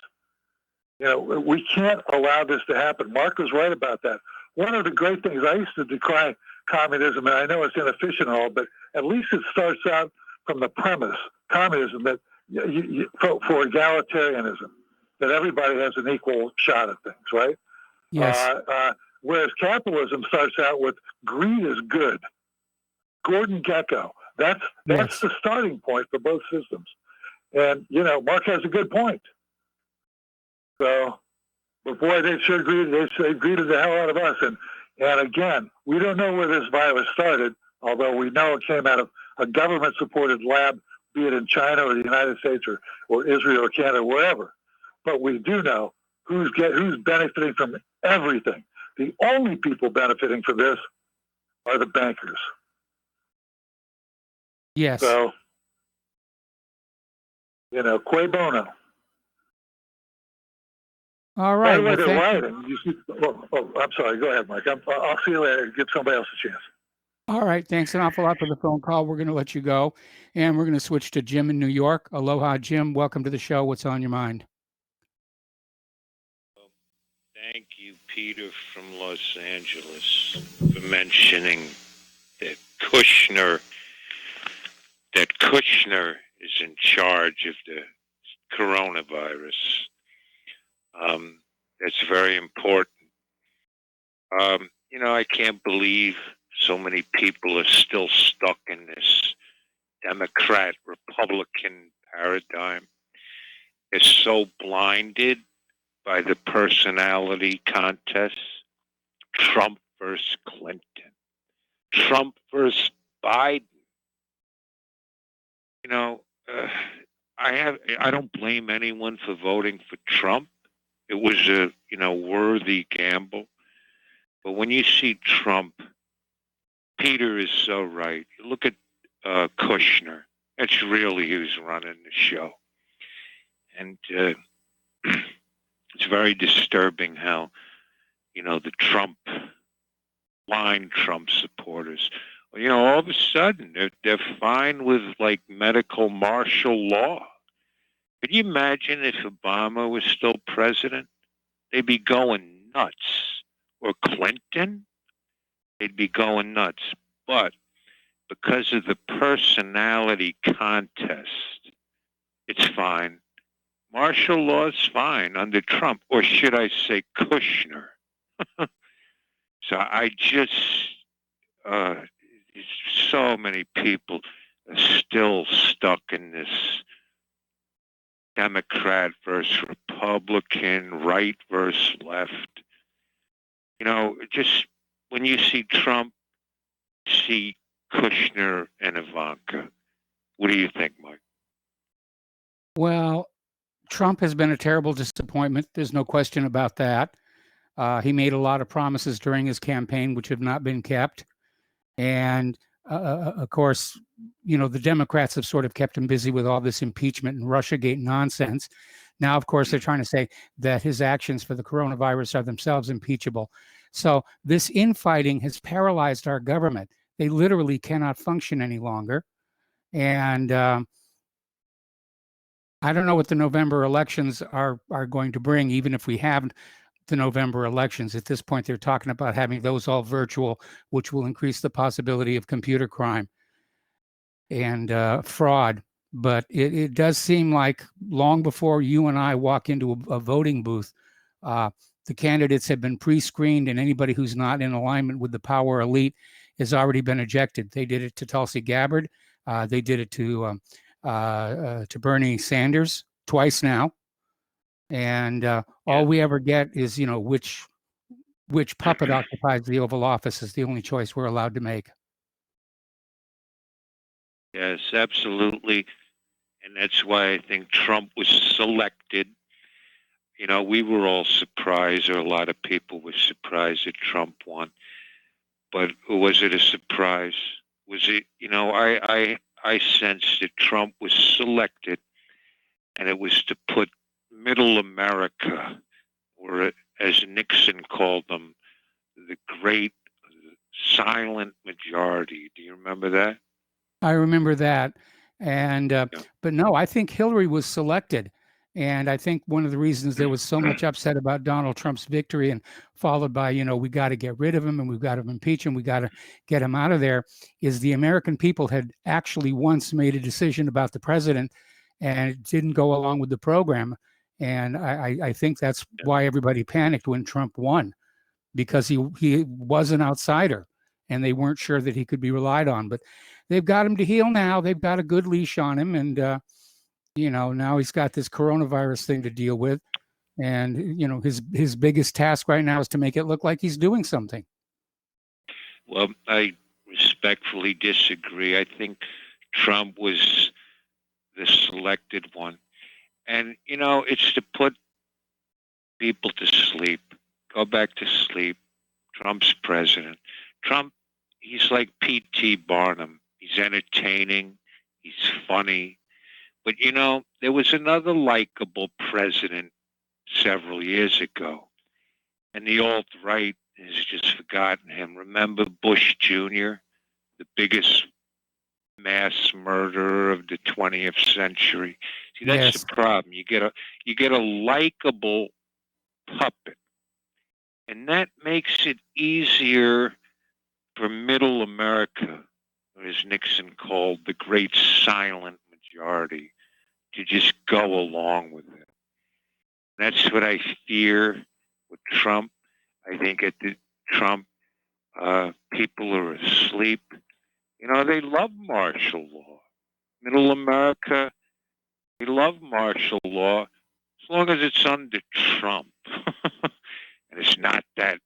M: You know, we can't allow this to happen. Mark was right about that. One of the great things, I used to decry communism, and I know it's inefficient and all, but at least it starts out from the premise, communism, that for egalitarianism, that everybody has an equal shot at things, right?
C: Yes.
M: Whereas capitalism starts out with greed is good. Gordon Gekko. That's the starting point for both systems. And, you know, Mark has a good point. So, but boy, they sure greeted the hell out of us. And again, we don't know where this virus started, although we know it came out of a government-supported lab, be it in China or the United States or Israel or Canada, wherever. But we do know who's benefiting from everything. The only people benefiting from this are the bankers.
C: Yes.
M: So, you know, cui bono.
C: All right.
M: By the way,
C: Well,
M: they're
C: thank
M: rioting. You see, I'm sorry. Go ahead, Mike. I'll see you later. Give somebody else a chance.
C: All right. Thanks an awful lot for the phone call. We're going to let you go. And we're going to switch to Jim in New York. Aloha, Jim. Welcome to the show. What's on your mind?
N: Thank you, Peter from Los Angeles, for mentioning that Kushner is in charge of the coronavirus. That's very important. You know, I can't believe so many people are still stuck in this Democrat-Republican paradigm. They're so blinded by the personality contest. Trump versus Clinton. Trump versus Biden. You know, I don't blame anyone for voting for Trump. It was a, you know, worthy gamble. But when you see Trump, Peter is so right. You look at Kushner. That's really who's running the show. And it's very disturbing how, you know, the blind Trump supporters, you know, all of a sudden they're fine with like medical martial law. Could you imagine if Obama was still president? They'd be going nuts. Or Clinton? They'd be going nuts. But because of the personality contest, it's fine. Martial law is fine under Trump, or should I say Kushner. So I just, so many people are still stuck in this Democrat versus Republican, right versus left. You know, just when you see Trump, see Kushner and Ivanka. What do you think, Mike?
C: Well, Trump has been a terrible disappointment. There's no question about that. He made a lot of promises during his campaign, which have not been kept. And of course, you know, the Democrats have sort of kept him busy with all this impeachment and Russiagate nonsense. Now, of course, they're trying to say that his actions for the coronavirus are themselves impeachable. So this infighting has paralyzed our government. They literally cannot function any longer. And I don't know what the November elections are going to bring, even if we have the November elections. At this point, they're talking about having those all virtual, which will increase the possibility of computer crime and fraud. But it does seem like long before you and I walk into a voting booth, the candidates have been pre-screened, and anybody who's not in alignment with the power elite has already been ejected. They did it to Tulsi Gabbard. They did it to Bernie Sanders twice now. And all we ever get is, you know, which puppet occupies the Oval Office is the only choice we're allowed to make.
N: Yes, absolutely. And that's why I think Trump was selected. You know, we were all surprised, or a lot of people were surprised that Trump won. but was it a surprise? Was it, I sensed that Trump was selected, and it was to put middle America, or as Nixon called them, the great silent majority. Do you remember that?
C: I remember that. And, but no, I think Hillary was selected. And I think one of the reasons there was so much upset about Donald Trump's victory and followed by, we got to get rid of him and we've got to impeach him, we got to get him out of there, is the American people had actually once made a decision about the president and it didn't go along with the program. And I think that's why everybody panicked when Trump won, because he was an outsider and they weren't sure that he could be relied on. But they've got him to heel now. They've got a good leash on him. And, now he's got this coronavirus thing to deal with. And, his biggest task right now is to make it look like he's doing something.
N: Well, I respectfully disagree. I think Trump was the selected one. And, it's to put people to sleep, go back to sleep. Trump's president. Trump, he's like P.T. Barnum. He's entertaining. He's funny. But, there was another likable president several years ago, and the alt-right has just forgotten him. Remember Bush Jr., the biggest mass murderer of the 20th century? See, that's the problem. You get a likable puppet, and that makes it easier for middle America, or as Nixon called the great silent majority, to just go along with it. That's what I fear with Trump. I think at the Trump, people are asleep. They love martial law. Middle America, they love martial law as long as it's under Trump. And it's not that.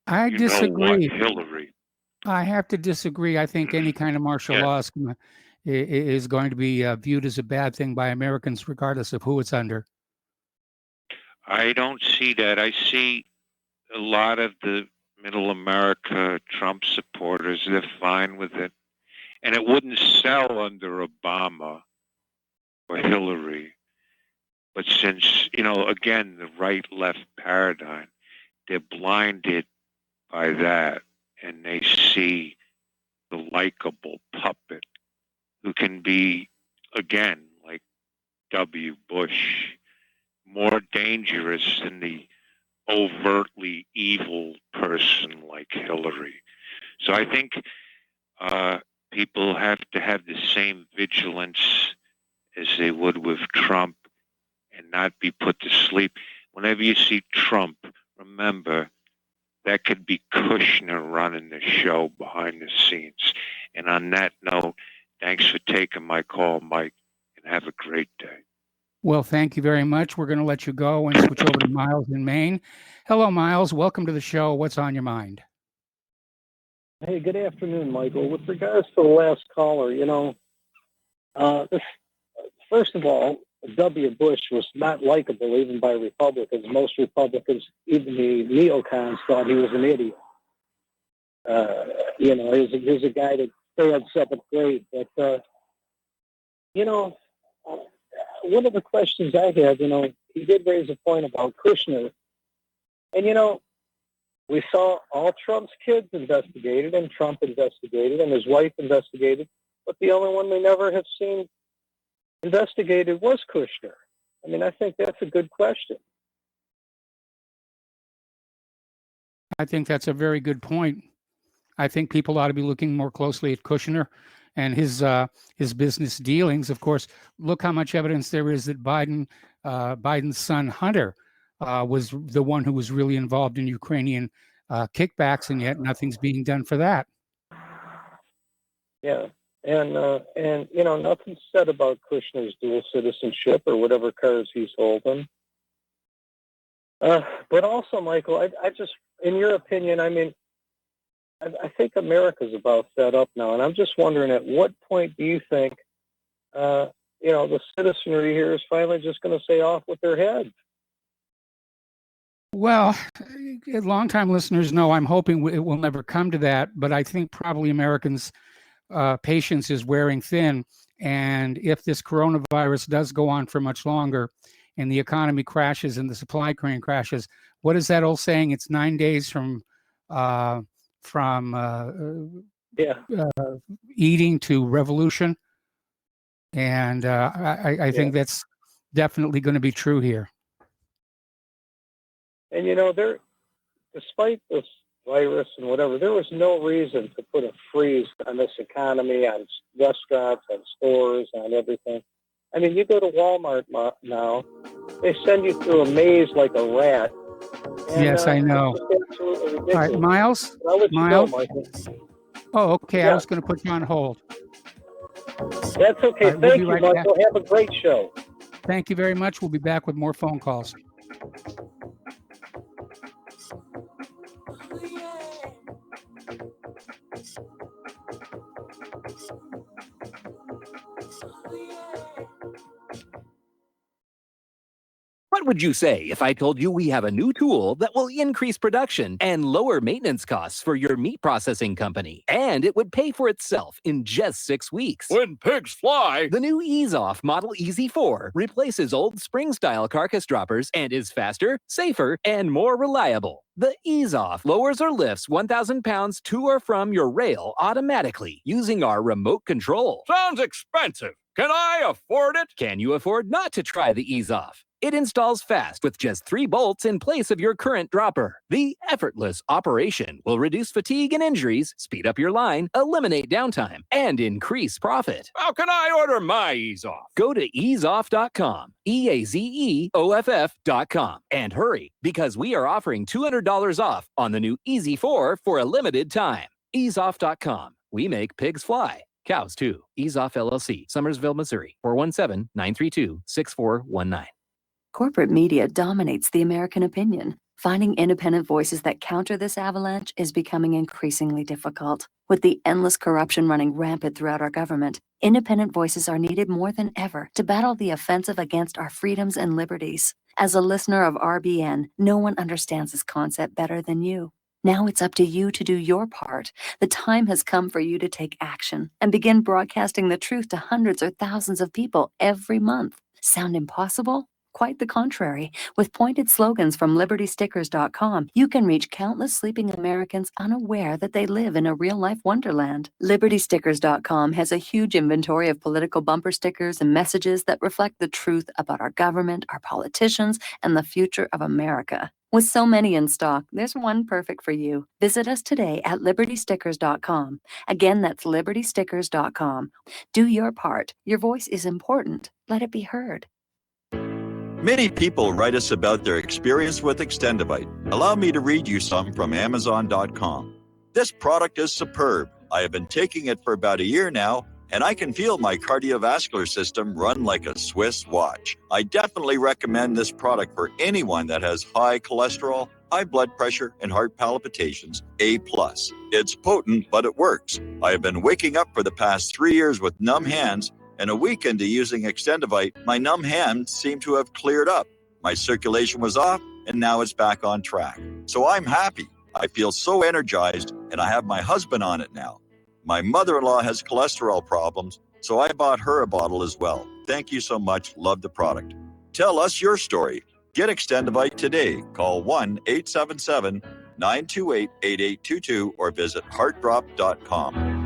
C: I disagree.
N: Hillary.
C: I have to disagree. I think any kind of martial law is going to be viewed as a bad thing by Americans, regardless of who it's under.
N: I don't see that. I see a lot of the middle America Trump supporters, they're fine with it. And it wouldn't sell under Obama or Hillary. But since, again, the right-left paradigm, they're blinded by that. And they see the likable puppet who can be, again, like W. Bush, more dangerous than the overtly evil person like Hillary. So I think people have to have the same vigilance as they would with Trump and not be put to sleep. Whenever you see Trump, remember, that could be Kushner running the show behind the scenes. And on that note, thanks for taking my call, Mike, and have a great day.
C: Well, thank you very much. We're going to let you go and switch over to Miles in Maine. Hello, Miles. Welcome to the show. What's on your mind?
O: Hey, good afternoon, Michael. With regards to the last caller, first of all, W. Bush was not likable even by Republicans. Most Republicans, even the neocons, thought he was an idiot. He's a guy that failed seventh grade. But, one of the questions I have, he did raise a point about Kushner. And, we saw all Trump's kids investigated, and Trump investigated, and his wife investigated. But the only one we never have seen investigated was Kushner. I mean, I think that's a good question.
C: I think that's a very good point. I think people ought to be looking more closely at Kushner and his business dealings. Of course, look how much evidence there is that Biden's son Hunter was the one who was really involved in Ukrainian kickbacks, and yet nothing's being done for that.
O: Yeah. And nothing's said about Kushner's dual citizenship or whatever cards he's holding. But also, Michael, I just, in your opinion, I think America's about fed up now. And I'm just wondering, at what point do you think, the citizenry here is finally just going to say off with their heads?
C: Well, longtime listeners know I'm hoping it will never come to that, but I think probably Americans' patience is wearing thin. And if this coronavirus does go on for much longer and the economy crashes and the supply chain crashes, what is that old saying? It's 9 days from eating to revolution. And I think that's definitely going to be true here.
O: And despite this virus and whatever, there was no reason to put a freeze on this economy, on restaurants, on stores, on everything. I mean, you go to Walmart now, they send you through a maze like a rat. And,
C: yes, I know.
O: It's absolutely ridiculous.
C: All right, Miles?
O: I'll let you
C: Miles?
O: go, Michael.
C: Oh, okay.
O: Yeah.
C: I was going to put you on hold.
O: That's okay.
C: All right, we'll
O: Thank
C: be
O: you,
C: right
O: Michael.
C: back.
O: Have a great show.
C: Thank you very much. We'll be back with more phone calls.
P: What would you say if I told you we have a new tool that will increase production and lower maintenance costs for your meat processing company? And it would pay for itself in just 6 weeks.
A: When pigs fly!
P: The new Ease Off Model Easy 4 replaces old spring-style carcass droppers and is faster, safer, and more reliable. The Ease Off lowers or lifts 1,000 pounds to or from your rail automatically using our remote control.
A: Sounds expensive. Can I afford it?
P: Can you afford not to try the Ease Off? It installs fast with just 3 bolts in place of your current dropper. The effortless operation will reduce fatigue and injuries, speed up your line, eliminate downtime, and increase profit.
A: How can I order my Ease Off?
P: Go to easeoff.com, EAZEOFF.com, and hurry because we are offering $200 off on the new Easy 4 for a limited time. Easeoff.com. We make pigs fly. Cows too. Ease Off LLC, Summersville, Missouri, 417-932-6419.
Q: Corporate media dominates the American opinion. Finding independent voices that counter this avalanche is becoming increasingly difficult. With the endless corruption running rampant throughout our government, independent voices are needed more than ever to battle the offensive against our freedoms and liberties. As a listener of RBN, no one understands this concept better than you. Now it's up to you to do your part. The time has come for you to take action and begin broadcasting the truth to hundreds or thousands of people every month. Sound impossible? Quite the contrary. With pointed slogans from LibertyStickers.com, you can reach countless sleeping Americans unaware that they live in a real-life wonderland. LibertyStickers.com has a huge inventory of political bumper stickers and messages that reflect the truth about our government, our politicians, and the future of America. With so many in stock, there's one perfect for you. Visit us today at LibertyStickers.com. Again, that's LibertyStickers.com. Do your part. Your voice is important. Let it be heard.
J: Many people write us about their experience with Extendivite. Allow me to read you some from Amazon.com. This product is superb. I have been taking it for about a year now, and I can feel my cardiovascular system run like a Swiss watch. I definitely recommend this product for anyone that has high cholesterol, high blood pressure, and heart palpitations, A+. It's potent, but it works. I have been waking up for the past 3 years with numb hands, and a week into using Extendivite, my numb hands seem to have cleared up. My circulation was off, and now it's back on track. So I'm happy. I feel so energized, and I have my husband on it now. My mother-in-law has cholesterol problems, so I bought her a bottle as well. Thank you so much. Love the product. Tell us your story. Get Extendivite today. Call 1-877-928-8822 or visit heartdrop.com.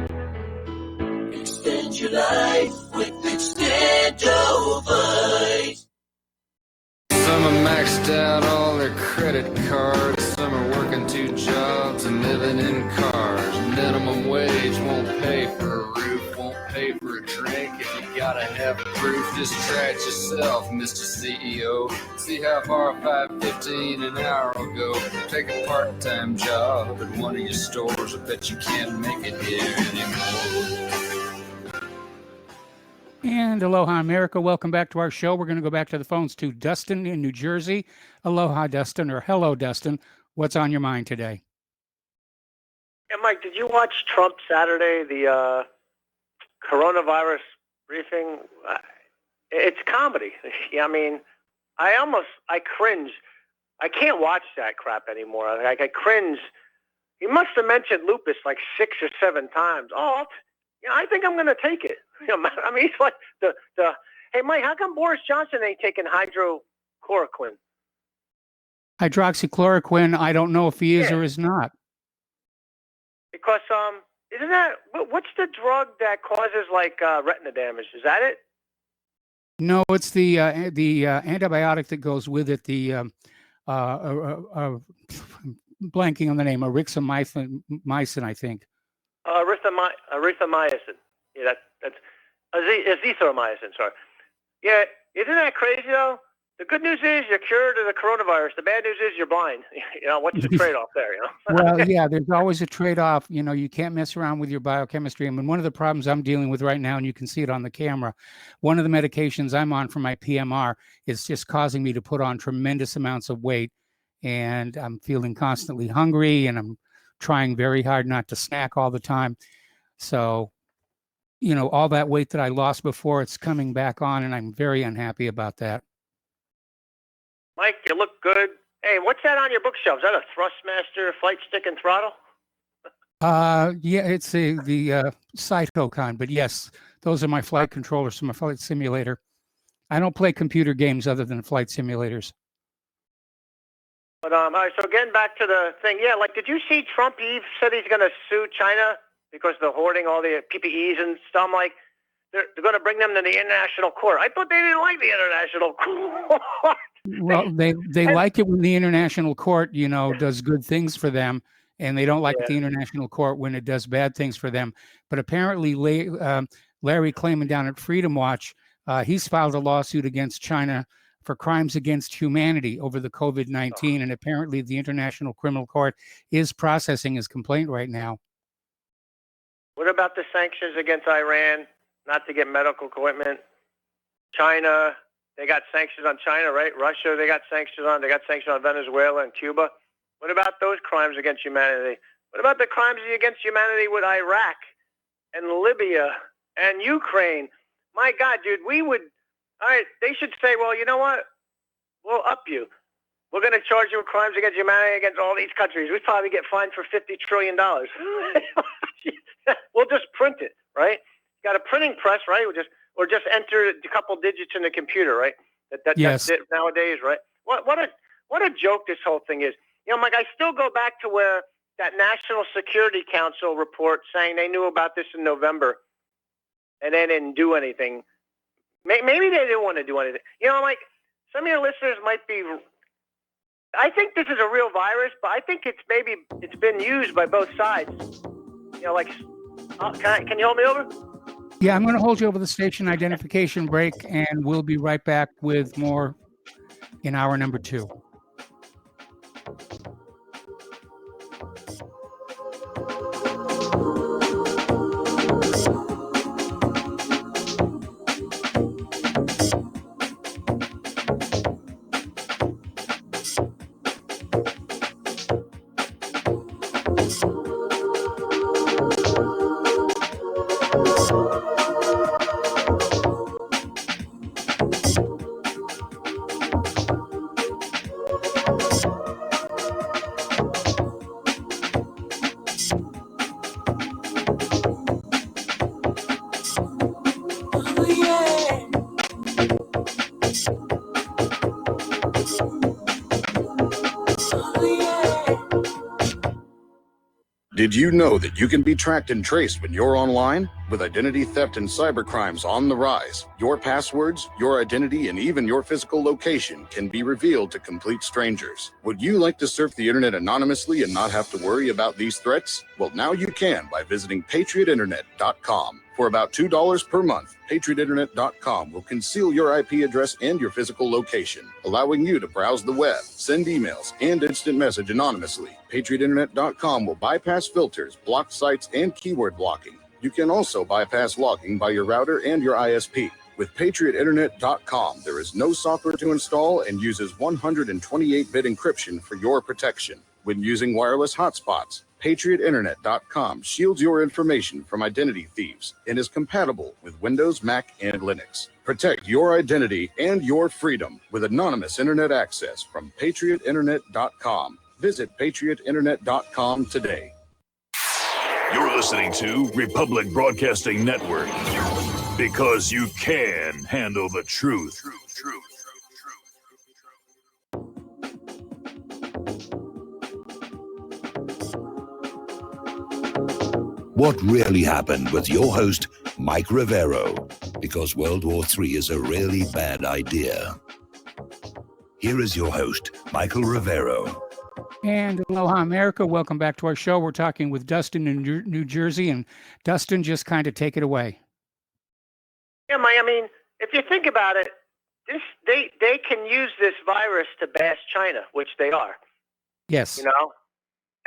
F: Extend your life with Extendovite.
R: Some are maxed out all their credit cards. Some are working 2 jobs and living in cars. Minimum wage won't pay for a roof, won't pay for a drink. If you gotta have proof, just try it yourself, Mr. CEO. See how far $5.15 an hour will go. Take a part-time job at one of your stores. I bet you can't make it here anymore.
C: And aloha, America. Welcome back to our show. We're going to go back to the phones to Dustin in New Jersey. Aloha, Dustin, or hello, Dustin. What's on your mind today?
S: Yeah, Mike, did you watch Trump Saturday, the coronavirus briefing? It's comedy. Yeah, I mean, I cringe I can't watch that crap anymore. Like I cringe. He must have mentioned lupus like 6 or 7 times. Oh, I think I'm going to take it. I mean, he's like the. Hey, Mike, how come Boris Johnson ain't taking hydrochloroquine?
C: Hydroxychloroquine, I don't know if he is or is not.
S: Because isn't that what's the drug that causes like retina damage? Is that it?
C: No, it's the antibiotic that goes with it. The blanking on the name, erythromycin, I think.
S: Erythromycin. Yeah, that's azithromycin. Sorry. Yeah, isn't that crazy though? The good news is you're cured of the coronavirus. The bad news is you're blind. What's the trade-off there?
C: Well, yeah, there's always a trade-off. You can't mess around with your biochemistry. I mean, one of the problems I'm dealing with right now, and you can see it on the camera, one of the medications I'm on for my PMR is just causing me to put on tremendous amounts of weight, and I'm feeling constantly hungry, and I'm trying very hard not to snack all the time. So, all that weight that I lost before, it's coming back on, and I'm very unhappy about that.
S: Mike, you look good. Hey, what's that on your bookshelf? Is that a Thrustmaster flight stick and throttle?
C: Yeah, it's the Cytocon, but yes, those are my flight controllers for my flight simulator. I don't play computer games other than flight simulators.
S: But all right, so getting back to the thing, yeah, like, did you see Trump? He said he's going to sue China because they're hoarding all the PPEs and stuff. I'm like, they're going to bring them to the international court. I thought they didn't like the international court.
C: Well, they like it when the international court, does good things for them, and they don't like the international court when it does bad things for them. But apparently, Larry Klayman down at Freedom Watch, he's filed a lawsuit against China for crimes against humanity over the COVID-19, and apparently the International Criminal Court is processing his complaint right now.
S: What about the sanctions against Iran, not to get medical equipment? China, they got sanctions on China, right? Russia, they got sanctions on Venezuela and Cuba. What about those crimes against humanity? What about the crimes against humanity with Iraq and Libya and Ukraine? My God, dude, all right, they should say, well, you know what? We'll up you. We're going to charge you with crimes against humanity against all these countries. We'd probably get fined for $50 trillion. We'll just print it, right? Got a printing press, right? Or just enter a couple digits in the computer, right?
C: Yes.
S: That's it nowadays, right? What a joke this whole thing is. Mike, I still go back to where that National Security Council report saying they knew about this in November and they didn't do anything. Maybe they didn't want to do anything. Mike, some of your listeners might be. I think this is a real virus, but I think it's been used by both sides. Can you hold me over?
C: Yeah, I'm going to hold you over the station identification break, and we'll be right back with more in hour number 2.
T: Did you know that you can be tracked and traced when you're online? With identity theft and cybercrimes on the rise, your passwords, your identity, and even your physical location can be revealed to complete strangers. Would you like to surf the internet anonymously and not have to worry about these threats? Well, now you can by visiting patriotinternet.com. For about $2 per month, patriotinternet.com will conceal your IP address and your physical location, allowing you to browse the web, send emails, and instant message anonymously. patriotinternet.com will bypass filters, block sites, and keyword blocking. You can also bypass logging by your router and your ISP. With patriotinternet.com, there is no software to install and uses 128-bit encryption for your protection. When using wireless hotspots, PatriotInternet.com shields your information from identity thieves and is compatible with Windows, Mac, and Linux. Protect your identity and your freedom with anonymous internet access from PatriotInternet.com. Visit PatriotInternet.com today.
U: You're listening to Republic Broadcasting Network because you can handle the truth.
B: What really happened with your host, Mike Rivero, because World War III is a really bad idea. Here is your host, Michael Rivero.
C: And aloha, America. Welcome back to our show. We're talking with Dustin in New Jersey. And Dustin, just kind of take it away.
S: Yeah, Mike, I mean, if you think about it, they can use this virus to bash China, which they are.
C: Yes.
S: You know?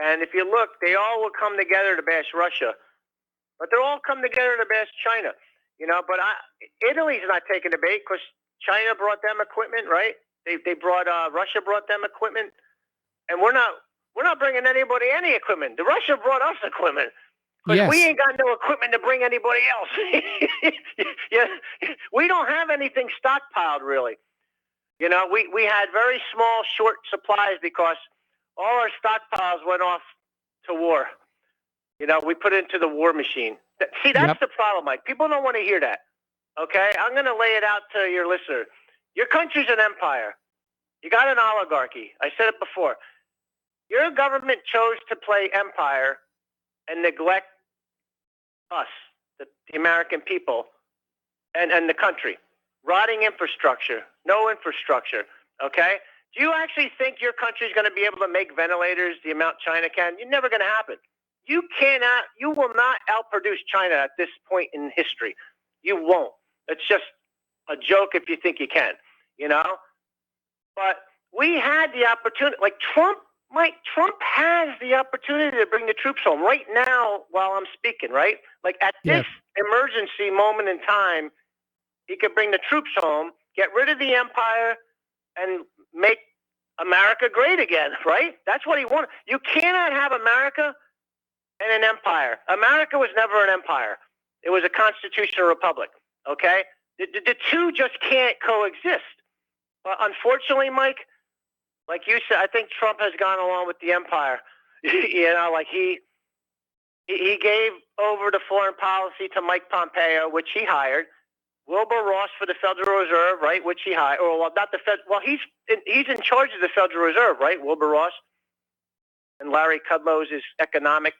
S: And if you look, they all will come together to bash Russia. But they'll all come together to bash China. You know, but Italy's not taking the bait because China brought them equipment, right? They brought Russia brought them equipment. And we're not bringing anybody any equipment. The Russia brought us equipment. Because we ain't got no equipment to bring anybody else. Yeah, we don't have anything stockpiled, really. You know, we had very small, short supplies because all our stockpiles went off to war. You know, we put it into the war machine. See, that's the problem, Mike. People don't want to hear that. Okay? I'm going to lay it out to your listener. Your country's an empire. You got an oligarchy. I said it before. Your government chose to play empire and neglect us, the American people, and the country. Rotting infrastructure, no infrastructure, okay? Do you actually think your country's going to be able to make ventilators the amount China can? It's never going to happen. You will not outproduce China at this point in history. You won't. It's just a joke if you think you can, you know? But we had the opportunity, like Trump has the opportunity to bring the troops home right now while I'm speaking, right? Like at this emergency moment in time, he could bring the troops home, get rid of the empire, and make America great again, right? That's what he wanted. You cannot have America and an empire. America was never an empire. It was a constitutional republic, okay? The two just can't coexist. But unfortunately, Mike, like you said, I think Trump has gone along with the empire. You know, like he gave over the foreign policy to Mike Pompeo, which he hired. Wilbur Ross for the Federal Reserve, right? Which he hired. Or well, not the Fed. Well, he's in charge of the Federal Reserve, right? Wilbur Ross. And Larry Kudlow is his economic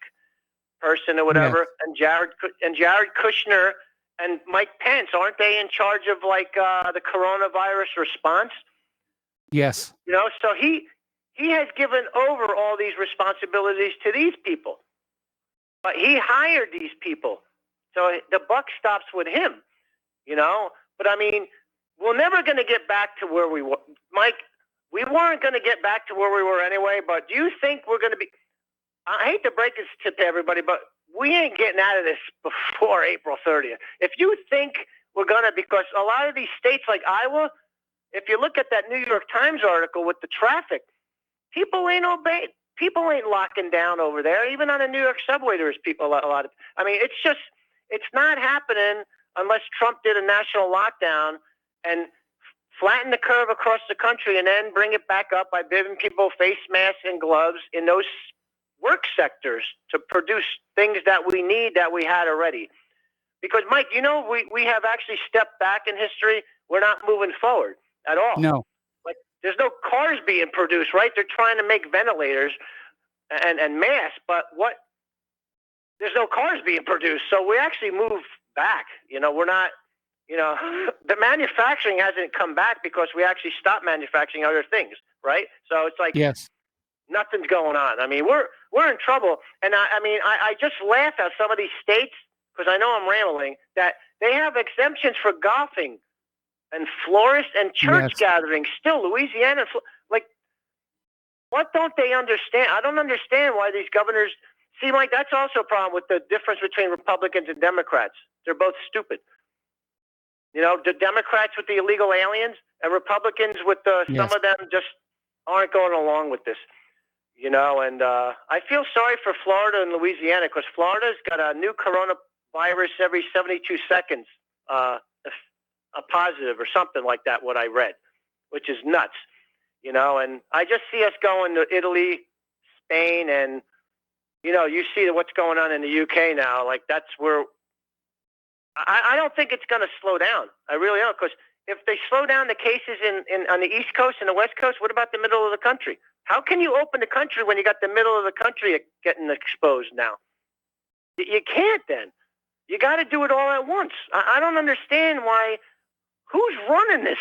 S: person or whatever. Yeah. And Jared Kushner and Mike Pence, aren't they in charge of like the coronavirus response?
C: Yes.
S: You know, so he has given over all these responsibilities to these people. But he hired these people. So the buck stops with him, you know. But I mean, we're never going to get back to where we were. Mike, we weren't going to get back to where we were anyway, but do you think we're going to be, I hate to break this to everybody, but we ain't getting out of this before April 30th. If you think we're going to, because a lot of these states like Iowa, if you look at that New York Times article with the traffic, people ain't obeying. People ain't locking down over there. Even on the New York subway, there's people a lot of. I mean, it's not happening unless Trump did a national lockdown and flatten the curve across the country and then bring it back up by giving people face masks and gloves in those work sectors to produce things that we need that we had already. Because, Mike, you know, we have actually stepped back in history. We're not moving forward at all.
C: No.
S: Like, there's no cars being produced, right? They're trying to make ventilators and masks, but there's no cars being produced. So we actually move back. You know, we're not, you know, the manufacturing hasn't come back because we actually stopped manufacturing other things, right? So it's like nothing's going on. I mean, we're in trouble. And I just laugh at some of these states, because I know I'm rambling, that they have exemptions for golfing and florists and church gatherings still. Louisiana, like, what don't they understand? I don't understand why these governors, see, Mike, that's also a problem with the difference between Republicans and Democrats. They're both stupid. You know, the Democrats with the illegal aliens and Republicans with some of them just aren't going along with this. You know, and I feel sorry for Florida and Louisiana because Florida's got a new coronavirus every 72 seconds, a positive or something like that, what I read, which is nuts, you know, and I just see us going to Italy, Spain, and, you know, you see what's going on in the UK now. Like, that's where I don't think it's going to slow down. I really don't, because if they slow down the cases on the East Coast and the West Coast, what about the middle of the country? How can you open the country when you got the middle of the country getting exposed now? You can't then. You got to do it all at once. I don't understand why. Who's running this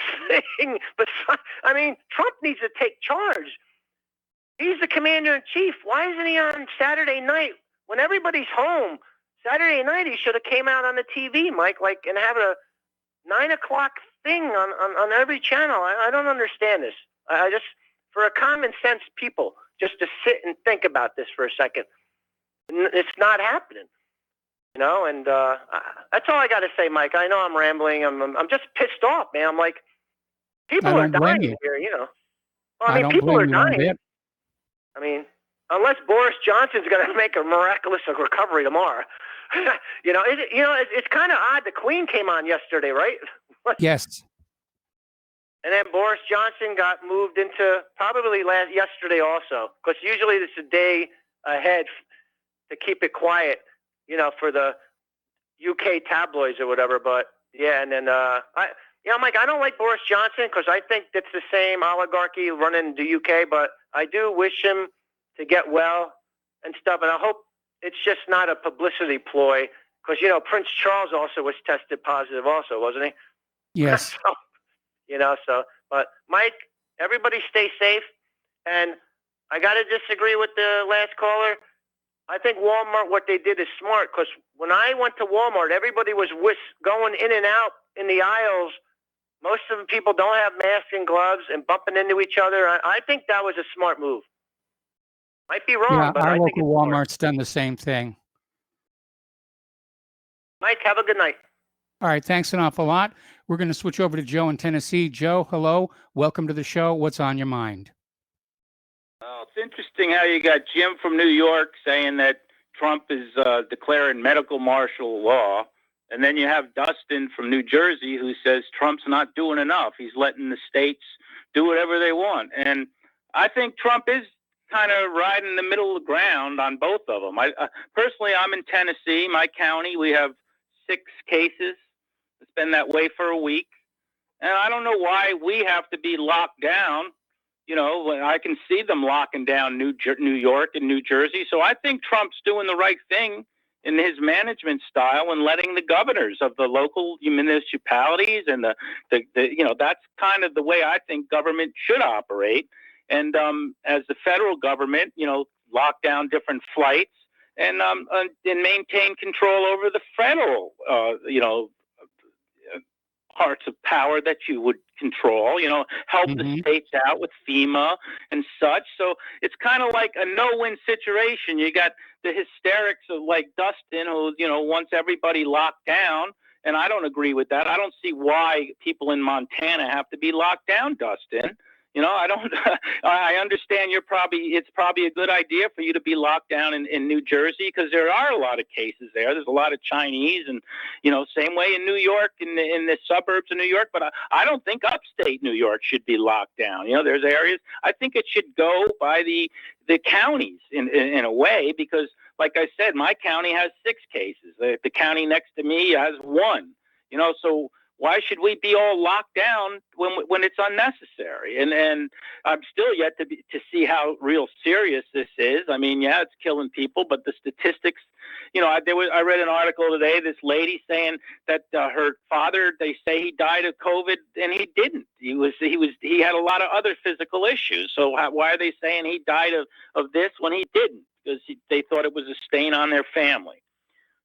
S: thing? But I mean, Trump needs to take charge. He's the commander-in-chief. Why isn't he on Saturday night when everybody's home? Saturday night he should have came out on the TV, Mike, like, and have a 9 o'clock thing on every channel. I don't understand this. I just, for a common sense people, just to sit and think about this for a second. It's not happening, you know. And that's all I got to say, Mike. I know I'm rambling. I'm just pissed off, man. I'm like, people are dying here, you know. Well, I mean, people are dying. I mean, unless Boris Johnson's going to make a miraculous recovery tomorrow. You know, it's kind of odd. The Queen came on yesterday, right?
C: Yes.
S: And then Boris Johnson got moved into probably yesterday also, because usually it's a day ahead to keep it quiet, you know, for the UK tabloids or whatever. But yeah, and then Mike, I don't like Boris Johnson because I think it's the same oligarchy running the UK. But I do wish him to get well and stuff, and I hope it's just not a publicity ploy, because, you know, Prince Charles also was tested positive also, wasn't he?
C: Yes.
S: So, you know, so, but Mike, everybody stay safe. And I got to disagree with the last caller. I think Walmart, what they did is smart, because when I went to Walmart, everybody was going in and out in the aisles. Most of the people don't have masks and gloves and bumping into each other. I think that was a smart move. Might be wrong,
C: Yeah,
S: but
C: our
S: I think
C: local
S: it's smart.
C: Walmart's done the same thing.
S: Mike, have a good night.
C: All right, thanks an awful lot. We're going to switch over to Joe in Tennessee. Joe, hello. Welcome to the show. What's on your mind?
D: Well, it's interesting how you got Jim from New York saying that Trump is declaring medical martial law, and then you have Dustin from New Jersey who says Trump's not doing enough. He's letting the states do whatever they want. And I think Trump is kind of riding the middle of the ground on both of them. Personally, I'm in Tennessee, my county. We have 6 cases. It's been that way for a week. And I don't know why we have to be locked down. You know, I can see them locking down New York and New Jersey. So I think Trump's doing the right thing in his management style and letting the governors of the local municipalities and the you know, that's kind of the way I think government should operate. And as the federal government, you know, lock down different flights and maintain control over the federal, you know, parts of power that you would control, you know, help the states out with FEMA and such. So it's kind of like a no-win situation. You got the hysterics of like Dustin, who, you know, wants everybody locked down. And I don't agree with that. I don't see why people in Montana have to be locked down, Dustin. You know, I don't. I understand it's probably a good idea for you to be locked down in New Jersey, because there are a lot of cases there. There's a lot of Chinese, and, you know, same way in New York, in the suburbs of New York. But I don't think upstate New York should be locked down. You know, there's areas. I think it should go by the counties in a way, because, like I said, my county has 6 cases. The county next to me has 1. You know, so why should we be all locked down when it's unnecessary? And I'm still yet to see how real serious this is. I mean, yeah, it's killing people, but the statistics, you know, I read an article today, this lady saying that her father, they say he died of COVID, and he didn't. He had a lot of other physical issues. So why are they saying he died of this when he didn't? Because they thought it was a stain on their family.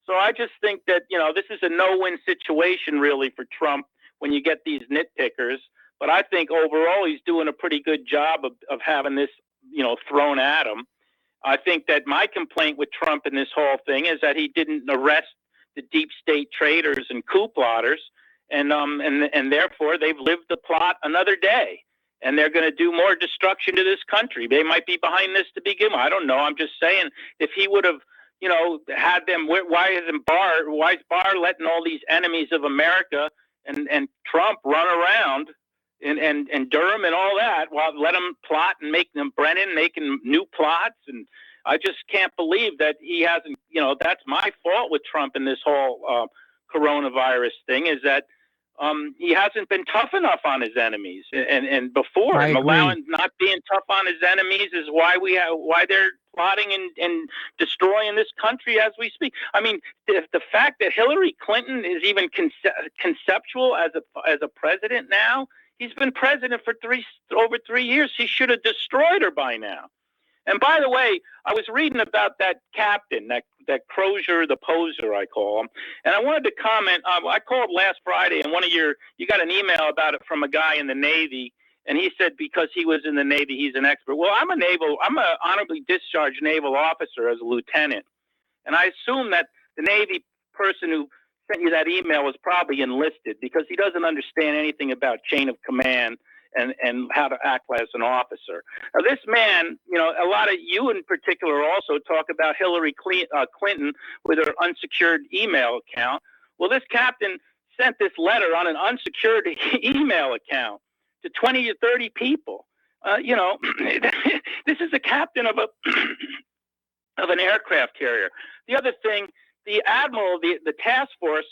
D: So I just think that, you know, this is a no-win situation really for Trump when you get these nitpickers. But I think overall he's doing a pretty good job of having this, you know, thrown at him. I think that my complaint with Trump in this whole thing is that he didn't arrest the deep state traitors and coup plotters, and therefore they've lived the plot another day. and they're going to do more destruction to this country. They might be behind this to begin with. I don't know. I'm just saying, if he would have, had them, why is Barr letting all these enemies of America and Trump run around and Durham and all that, while let them plot and make them Brennan making new plots? And I just can't believe that he hasn't, that's my fault with Trump in this whole coronavirus thing, is that he hasn't been tough enough on his enemies, and before, and allowing not being tough on his enemies is why they're plotting and destroying this country as we speak. I mean, the fact that Hillary Clinton is even conceptual as a president now, he's been president for over 3 years. He should have destroyed her by now. And by the way, I was reading about that captain, that Crozier, the poser, I call him, and I wanted to comment. I called last Friday, and you got an email about it from a guy in the Navy, and he said because he was in the Navy, he's an expert. Well, I'm an honorably discharged naval officer as a lieutenant, and I assume that the Navy person who sent you that email was probably enlisted, because he doesn't understand anything about chain of command and how to act as an officer. Now, this man, a lot of you in particular also talk about Hillary Clinton with her unsecured email account. Well, this captain sent this letter on an unsecured email account to 20 to 30 people. This is a captain of an aircraft carrier. The other thing, the admiral, the task force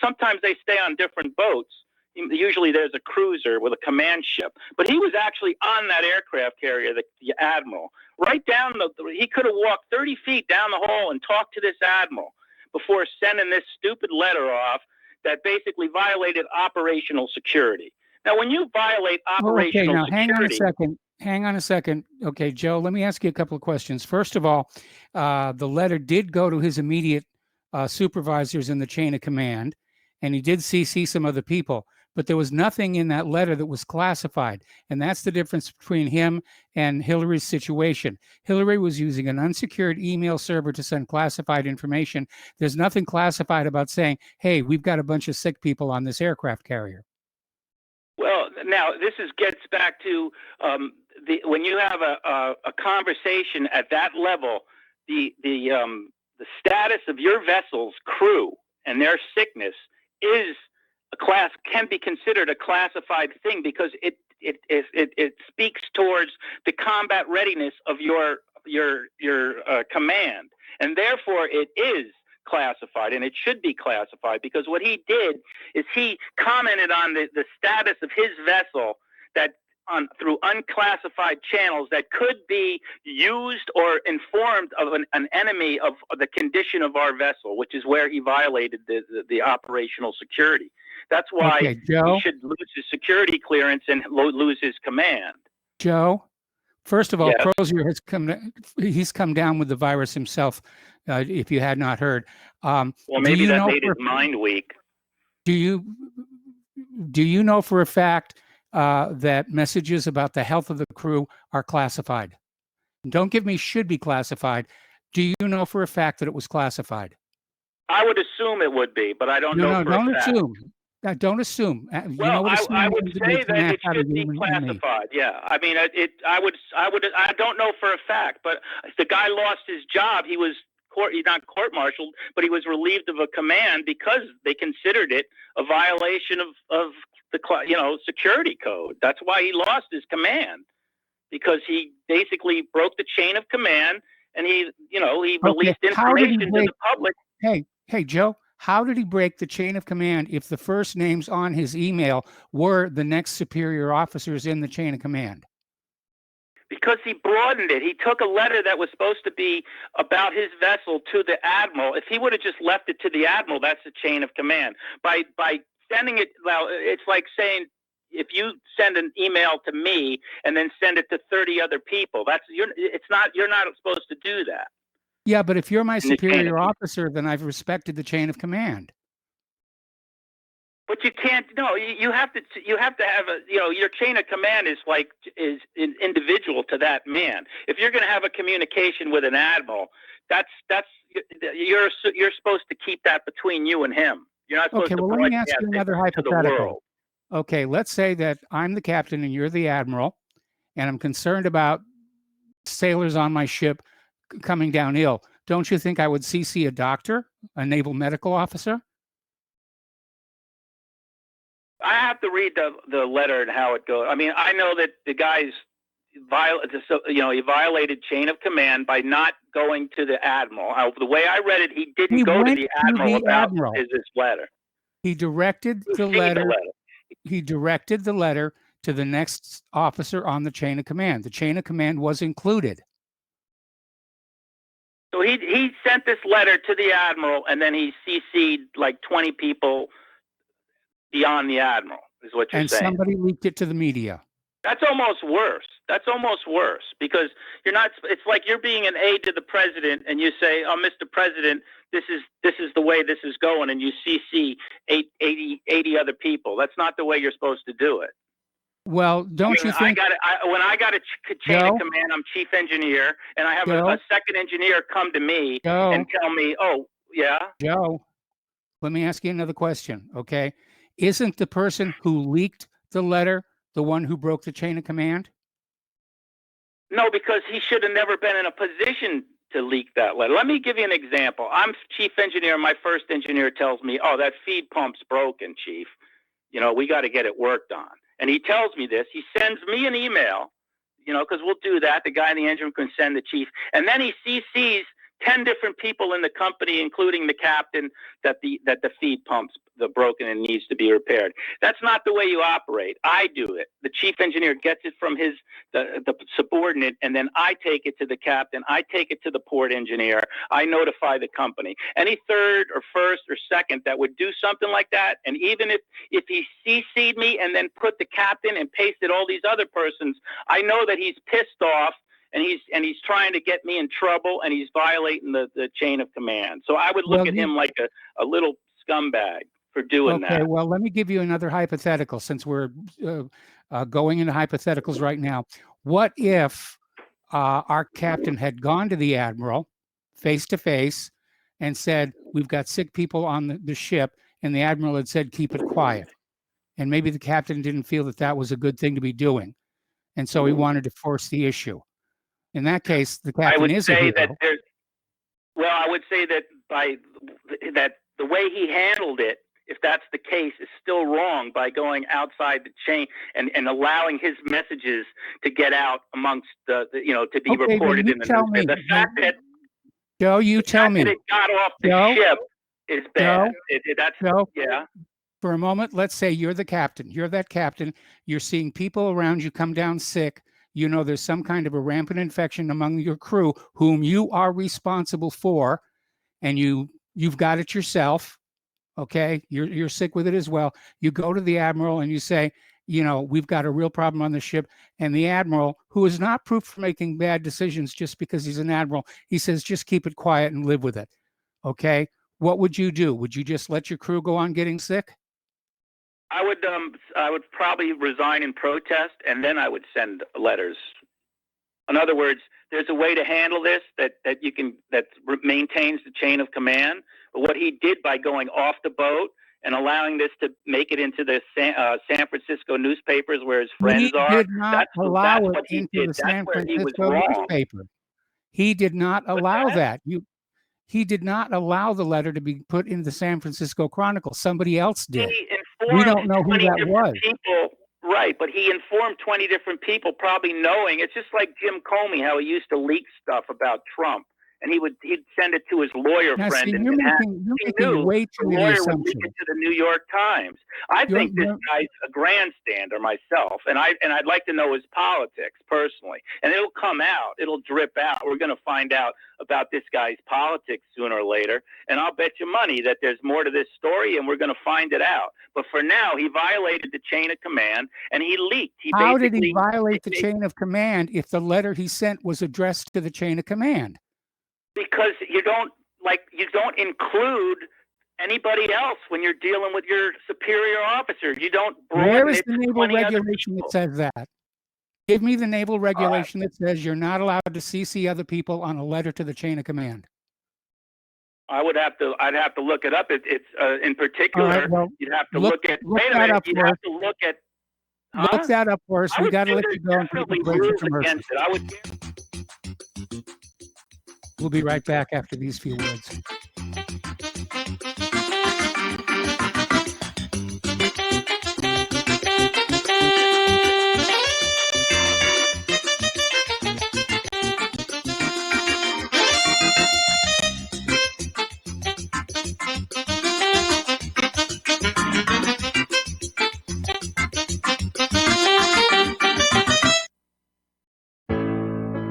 D: sometimes they stay on different boats. Usually there's a cruiser with a command ship, but he was actually on that aircraft carrier, the admiral. Right down he could have walked 30 feet down the hall and talked to this admiral before sending this stupid letter off that basically violated operational security. Now, when you violate operational security...
C: Hang on a second. Okay, Joe, let me ask you a couple of questions. First of all, the letter did go to his immediate supervisors in the chain of command, and he did CC some other people. But there was nothing in that letter that was classified. And that's the difference between him and Hillary's situation. Hillary was using an unsecured email server to send classified information. There's nothing classified about saying, hey, we've got a bunch of sick people on this aircraft carrier.
D: Well, now this gets back to when you have a conversation at that level, the status of your vessel's crew and their sickness can be considered a classified thing, because it speaks towards the combat readiness of your command, and therefore it is classified, and it should be classified, because what he did is he commented on the status of his vessel through unclassified channels that could be used or informed of an enemy of the condition of our vessel, which is where he violated the operational security. That's why he should lose his security clearance and lose his command.
C: Joe, first of all,
D: Yes.
C: Crozier he's come down with the virus himself, if you had not heard.
D: Well, maybe that made his mind weak.
C: Do you know for a fact that messages about the health of the crew are classified? Don't give me should be classified. Do you know for a fact that it was classified?
D: I would assume it would be, but I don't know for a fact.
C: Don't assume.
D: Well, I would say that it should be classified. Yeah, I mean, I don't know for a fact, but the guy lost his job. He was not court-martialed, but he was relieved of a command because they considered it a violation of the security code. That's why he lost his command, because he basically broke the chain of command, and he released information to the public.
C: Hey, Joe. How did he break the chain of command if the first names on his email were the next superior officers in the chain of command?
D: Because he broadened it. He took a letter that was supposed to be about his vessel to the admiral. If he would have just left it to the admiral, that's the chain of command. By sending it, well, it's like saying if you send an email to me and then send it to 30 other people, you're not supposed to do that.
C: Yeah, but if you're my superior officer, then I've respected the chain of command.
D: But you can't. No, you have to have your chain of command is individual to that man. If you're going to have a communication with an admiral, you're supposed to keep that between you and him. You're not supposed to
C: let me ask you another hypothetical. Okay, let's say that I'm the captain and you're the admiral, and I'm concerned about sailors on my ship coming down ill. Don't you think I would CC a doctor, a naval medical officer?
D: I have to read the letter and how it goes. I mean, I know that the guy's he violated chain of command by not going to the admiral. The way I read it, he didn't go to the admiral about this letter.
C: He directed the letter. He directed the letter to the next officer on the chain of command. The chain of command was included.
D: So he sent this letter to the admiral, and then he CC'd like 20 people beyond the admiral, is what you're saying.
C: And somebody leaked it to the media.
D: That's almost worse. That's almost worse because you're not. It's like you're being an aide to the president, and you say, "Oh, Mr. President, this is the way this is going," and you CC 80 other people. That's not the way you're supposed to do it.
C: Well, don't you think?
D: When I got a chain of command, I'm chief engineer, and I have a second engineer come to me and tell me, "Oh, yeah."
C: Joe, let me ask you another question, okay? Isn't the person who leaked the letter the one who broke the chain of command?
D: No, because he should have never been in a position to leak that letter. Let me give you an example. I'm chief engineer. My first engineer tells me, "Oh, that feed pump's broken, chief. You know, we got to get it worked on." And he tells me this. He sends me an email, because we'll do that. The guy in the engine room can send the chief. And then he CCs 10 different people in the company, including the captain, that the feed pump's broken and needs to be repaired. That's not the way you operate. I do it. The chief engineer gets it from the subordinate, and then I take it to the captain. I take it to the port engineer. I notify the company. Any third or first or second that would do something like that, and even if he CC'd me and then put the captain and pasted all these other persons, I know that he's pissed off. And he's trying to get me in trouble, and he's violating the chain of command. So I would look at him like a little scumbag for doing that.
C: Okay, well, let me give you another hypothetical since we're going into hypotheticals right now. What if our captain had gone to the admiral face to face and said, "We've got sick people on the ship," and the admiral had said, "Keep it quiet." And maybe the captain didn't feel that was a good thing to be doing, and so he wanted to force the issue. In that case, the captain is a hero.
D: I would say that the way he handled it, if that's the case, is still wrong by going outside the chain and allowing his messages to get out amongst to be reported in the newspaper. The fact that
C: Joe, you tell me
D: that it got off the ship is bad. Yeah.
C: For a moment, let's say you're the captain. You're that captain. You're seeing people around you come down sick. There's some kind of a rampant infection among your crew whom you are responsible for, and you've got it yourself. Okay, you're sick with it as well. You go to the admiral and you say, we've got a real problem on the ship. And the admiral, who is not proof for making bad decisions just because he's an admiral, he says, just keep it quiet and live with it. Okay, what would you do? Would you just let your crew go on getting sick?
D: I would probably resign in protest, and then I would send letters. In other words, there's a way to handle this that maintains the chain of command. But what he did by going off the boat and allowing this to make it into the San Francisco newspapers where his friends are,
C: did not allow it into the San Francisco newspaper. He did not allow that. He did not allow the letter to be put in the San Francisco Chronicle. Somebody else did. We don't know who that was.
D: Right, but he informed 20 different people, probably knowing. It's just like Jim Comey, how he used to leak stuff about Trump, and he'd send it to his lawyer friend.
C: See,
D: and
C: you're making way too many assumptions.
D: Would leak it to the New York Times. I think this guy's a grandstander myself, and I'd like to know his politics personally. And it'll come out. It'll drip out. We're going to find out about this guy's politics sooner or later, and I'll bet you money that there's more to this story, and we're going to find it out. But for now, he violated the chain of command, and he leaked.
C: How did he violate the chain of command if the letter he sent was addressed to the chain of command?
D: Because you don't include anybody else when you're dealing with your superior officer. You don't.
C: Where is the naval regulation that says that? Give me the naval regulation that says you're not allowed to CC other people on a letter to the chain of command.
D: I'd have to look it up. It's in particular,
C: All right, well,
D: you'd have to
C: look
D: at.
C: look
D: Wait a
C: that
D: minute.
C: up
D: You'd
C: for
D: have
C: us.
D: to look at.
C: Look that up for us.
D: I
C: We
D: would
C: got to
D: say
C: let
D: there's
C: you go and take a
D: definitely
C: break for
D: rules
C: commercials.
D: against it. I would.
C: We'll be right back after these few words.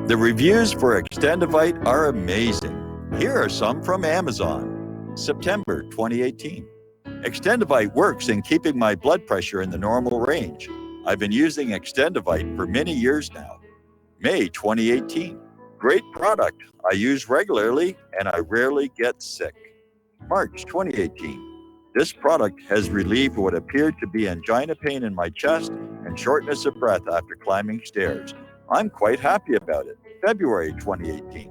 J: The reviews for Extendivite are amazing. Here are some from Amazon. September 2018. Extendivite works in keeping my blood pressure in the normal range. I've been using Extendivite for many years now. May 2018. Great product. I use regularly and I rarely get sick. March 2018. This product has relieved what appeared to be angina pain in my chest and shortness of breath after climbing stairs. I'm quite happy about it. February 2018.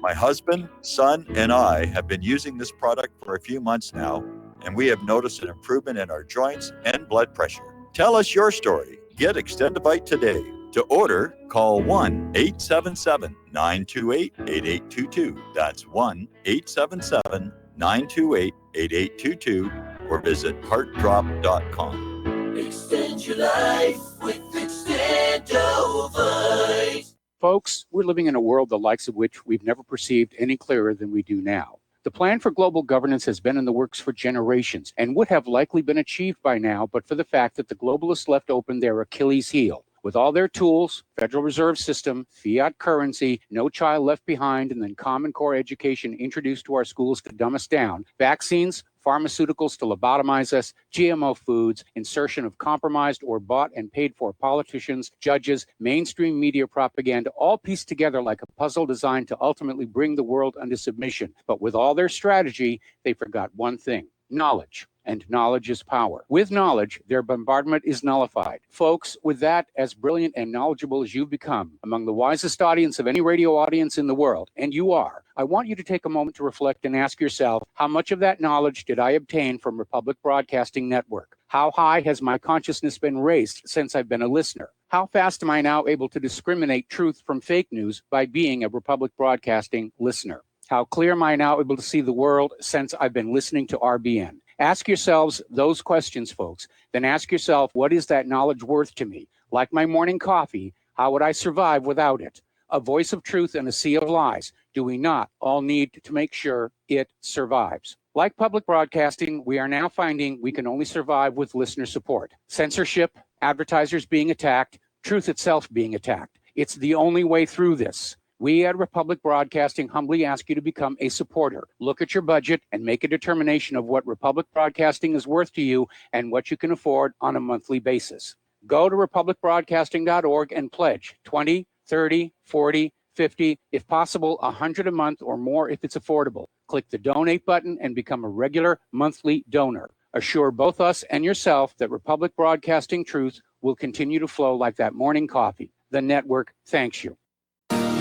J: My husband, son, and I have been using this product for a few months now, and we have noticed an improvement in our joints and blood pressure. Tell us your story. Get Extendivite today. To order, call 1-877-928-8822. That's 1-877-928-8822 or visit heartdrop.com.
F: Extend your life with Extendovite.
C: Folks, we're living in a world the likes of which we've never perceived any clearer than we do now. The plan for global governance has been in the works for generations and would have likely been achieved by now, but for the fact that the globalists left open their Achilles heel. With all their tools, Federal Reserve System, fiat currency, no child left behind, and then Common Core education introduced to our schools to dumb us down, vaccines, pharmaceuticals to lobotomize us, GMO foods, insertion of compromised or bought and paid for politicians, judges, mainstream media propaganda, all pieced together like a puzzle designed to ultimately bring the world under submission. But with all their strategy, they forgot one thing: knowledge. And knowledge is power. With knowledge, their bombardment is nullified. Folks, with that, as brilliant and knowledgeable as you've become, among the wisest audience of any radio audience in the world, and you are, I want you to take a moment to reflect and ask yourself, how much of that knowledge did I obtain from Republic Broadcasting Network? How high has my consciousness been raised since I've been a listener? How fast am I now able to discriminate truth from fake news by being a Republic Broadcasting listener? How clear am I now able to see the world since I've been listening to RBN? Ask yourselves those questions, folks. Then ask yourself, what is that knowledge worth to me? Like my morning coffee, how would I survive without it? A voice of truth in a sea of lies. Do we not all need to make sure it survives? Like public broadcasting, we are now finding we can only survive with listener support. Censorship, advertisers being attacked, truth itself being attacked. It's the only way through this. We at Republic Broadcasting humbly ask you to become a supporter. Look at your budget and make a determination of what Republic Broadcasting is worth to you and what you can afford on a monthly basis. Go to republicbroadcasting.org and pledge 20, 30, 40, 50, if possible, 100 a month or more if it's affordable. Click the donate button and become a regular monthly donor. Assure both us and yourself that Republic Broadcasting truth will continue to flow like that morning coffee. The network thanks you.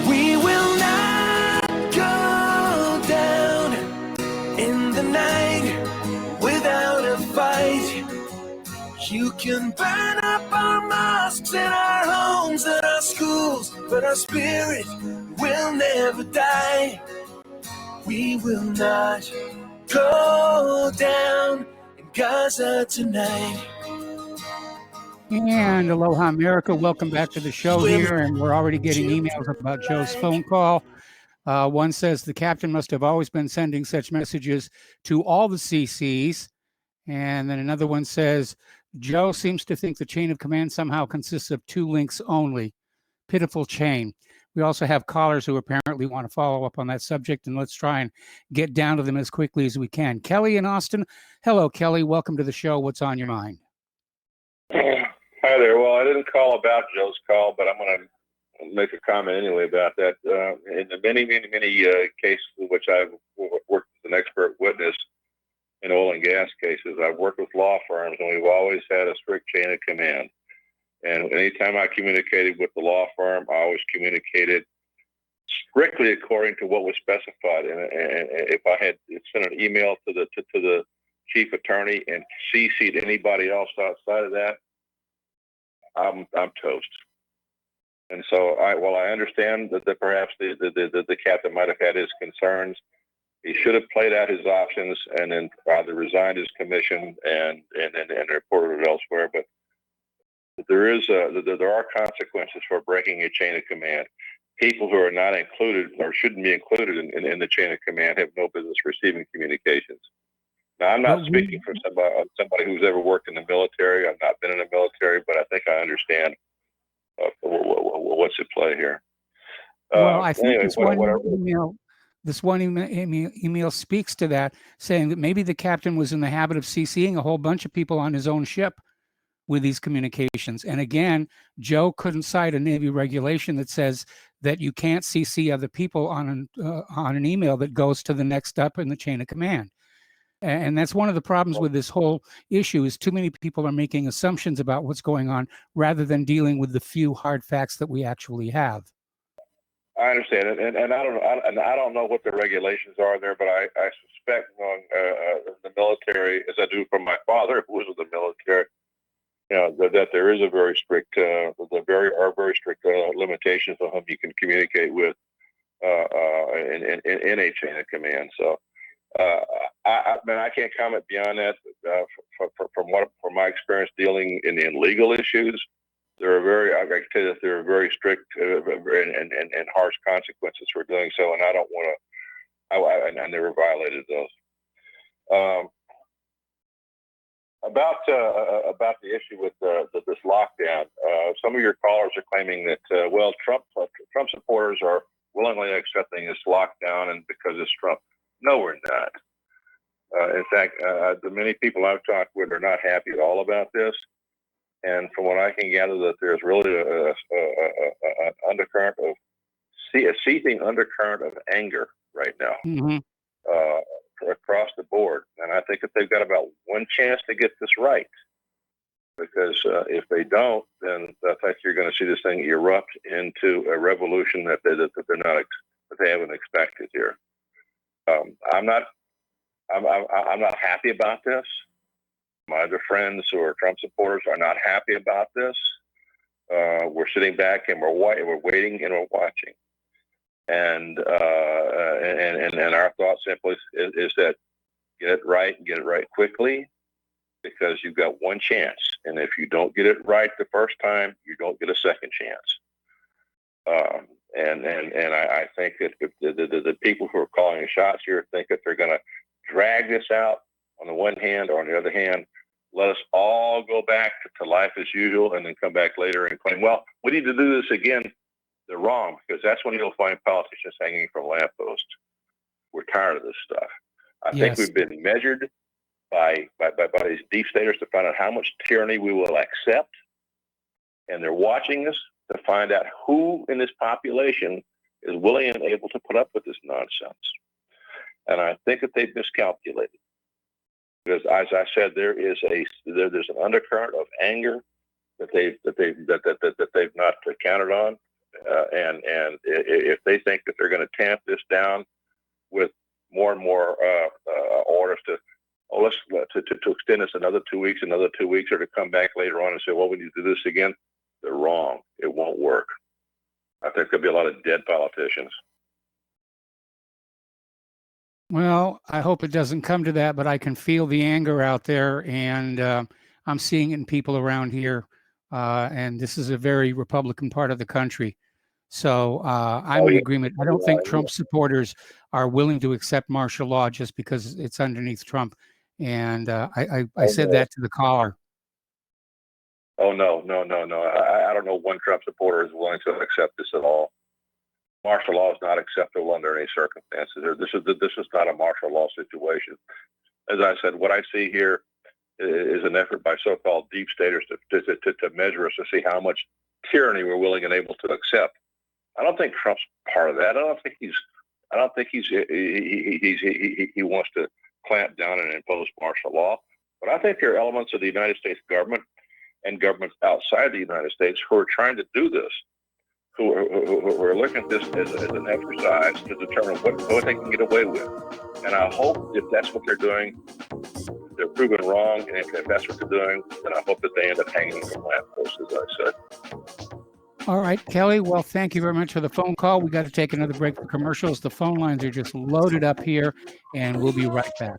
F: We will not go down in the night without a fight. You can burn up our mosques and our homes and our schools, but our spirit will never die. We will not go down in Gaza tonight.
C: And Aloha America, welcome back to the show here. And we're already getting emails about Joe's phone call. One says the captain must have always been sending such messages to all the CCs. And then another one says, Joe seems to think the chain of command somehow consists of 2 links only. Pitiful chain. We also have callers who apparently want to follow up on that subject, and let's try and get down to them as quickly as we can. Kelly in Austin. Hello, Kelly. Welcome to the show. What's on your mind?
G: Hi there. Well, I didn't call about Joe's call, but I'm going to make a comment anyway about that. In the many cases in which I've worked as an expert witness in oil and gas cases, I've worked with law firms, and we've always had a strict chain of command. And anytime I communicated with the law firm, I always communicated strictly according to what was specified. And if I had sent an email to the chief attorney and CC'd anybody else outside of that, I'm toast. And so, while I understand that perhaps the captain might have had his concerns, he should have played out his options and then either resigned his commission and reported it elsewhere. But there are consequences for breaking a chain of command. People who are not included or shouldn't be included in the chain of command have no business receiving communications. Now, I'm not speaking for somebody who's ever worked in the military. I've not been in the military, but I think I understand what's at play here.
C: Well, I think
G: anyway,
C: this one email speaks to that, saying that maybe the captain was in the habit of CCing a whole bunch of people on his own ship with these communications. And again, Joe couldn't cite a Navy regulation that says that you can't CC other people on an email that goes to the next up in the chain of command. And that's one of the problems with this whole issue is too many people are making assumptions about what's going on rather than dealing with the few hard facts that we actually have.
G: I understand it, and I don't know what the regulations are there, but I suspect among the military, as I do from my father, who was in the military, that there is a very strict, very strict limitations on whom you can communicate with in a chain of command. So. I can't comment beyond that. From my experience dealing in legal issues, I can tell you that there are very strict and harsh consequences for doing so, and I don't want to. I never violated those. About the issue with this lockdown, some of your callers are claiming that Trump supporters are willingly accepting this lockdown, and because it's Trump. No, we're not. In fact, the many people I've talked with are not happy at all about this. And from what I can gather, that there's really an undercurrent of a seething undercurrent of anger right now across the board. And I think that they've got about one chance to get this right. Because if they don't, then I think you're going to see this thing erupt into a revolution that they haven't expected here. I'm not happy about this. My other friends who are Trump supporters are not happy about this. We're sitting back and we're waiting and we're watching. And our thought simply is that get it right and get it right quickly, because you've got one chance. And if you don't get it right the first time, you don't get a second chance. And I think that the people who are calling the shots here think that they're going to drag this out on the one hand, or on the other hand, let us all go back to life as usual and then come back later and claim, well, we need to do this again. They're wrong, because that's when you'll find politicians hanging from lampposts. We're tired of this stuff. I think we've been measured by these deep staters to find out how much tyranny we will accept. And they're watching us to find out who in this population is willing and able to put up with this nonsense. And I think that they've miscalculated, because as I said, there's an undercurrent of anger that they've not counted on, and if they think that they're going to tamp this down with more and more orders to extend this another 2 weeks, or to come back later on and say, well, we need to do this again. They're wrong. It won't work. I think there'll be a lot of dead politicians.
C: Well, I hope it doesn't come to that, but I can feel the anger out there, and I'm seeing it in people around here. And this is a very Republican part of the country. So I'm in agreement. I don't think Trump supporters are willing to accept martial law just because it's underneath Trump. And I said that to the caller.
G: Oh, no. I don't know one Trump supporter is willing to accept this at all. Martial law is not acceptable under any circumstances. This is not a martial law situation. As I said, what I see here is an effort by so-called deep staters to measure us, to see how much tyranny we're willing and able to accept. I don't think Trump's part of that. I don't think he wants to clamp down and impose martial law. But I think there are elements of the United States government and governments outside the United States who are trying to do this. who are looking at this as an exercise to determine what they can get away with. And I hope if that's what they're doing, they're proven wrong. And if that's what they're doing, then I hope that they end up hanging from lampposts, as I said.
C: All right, Kelly. Well, thank you very much for the phone call. We got to take another break for commercials. The phone lines are just loaded up here, and we'll be right back.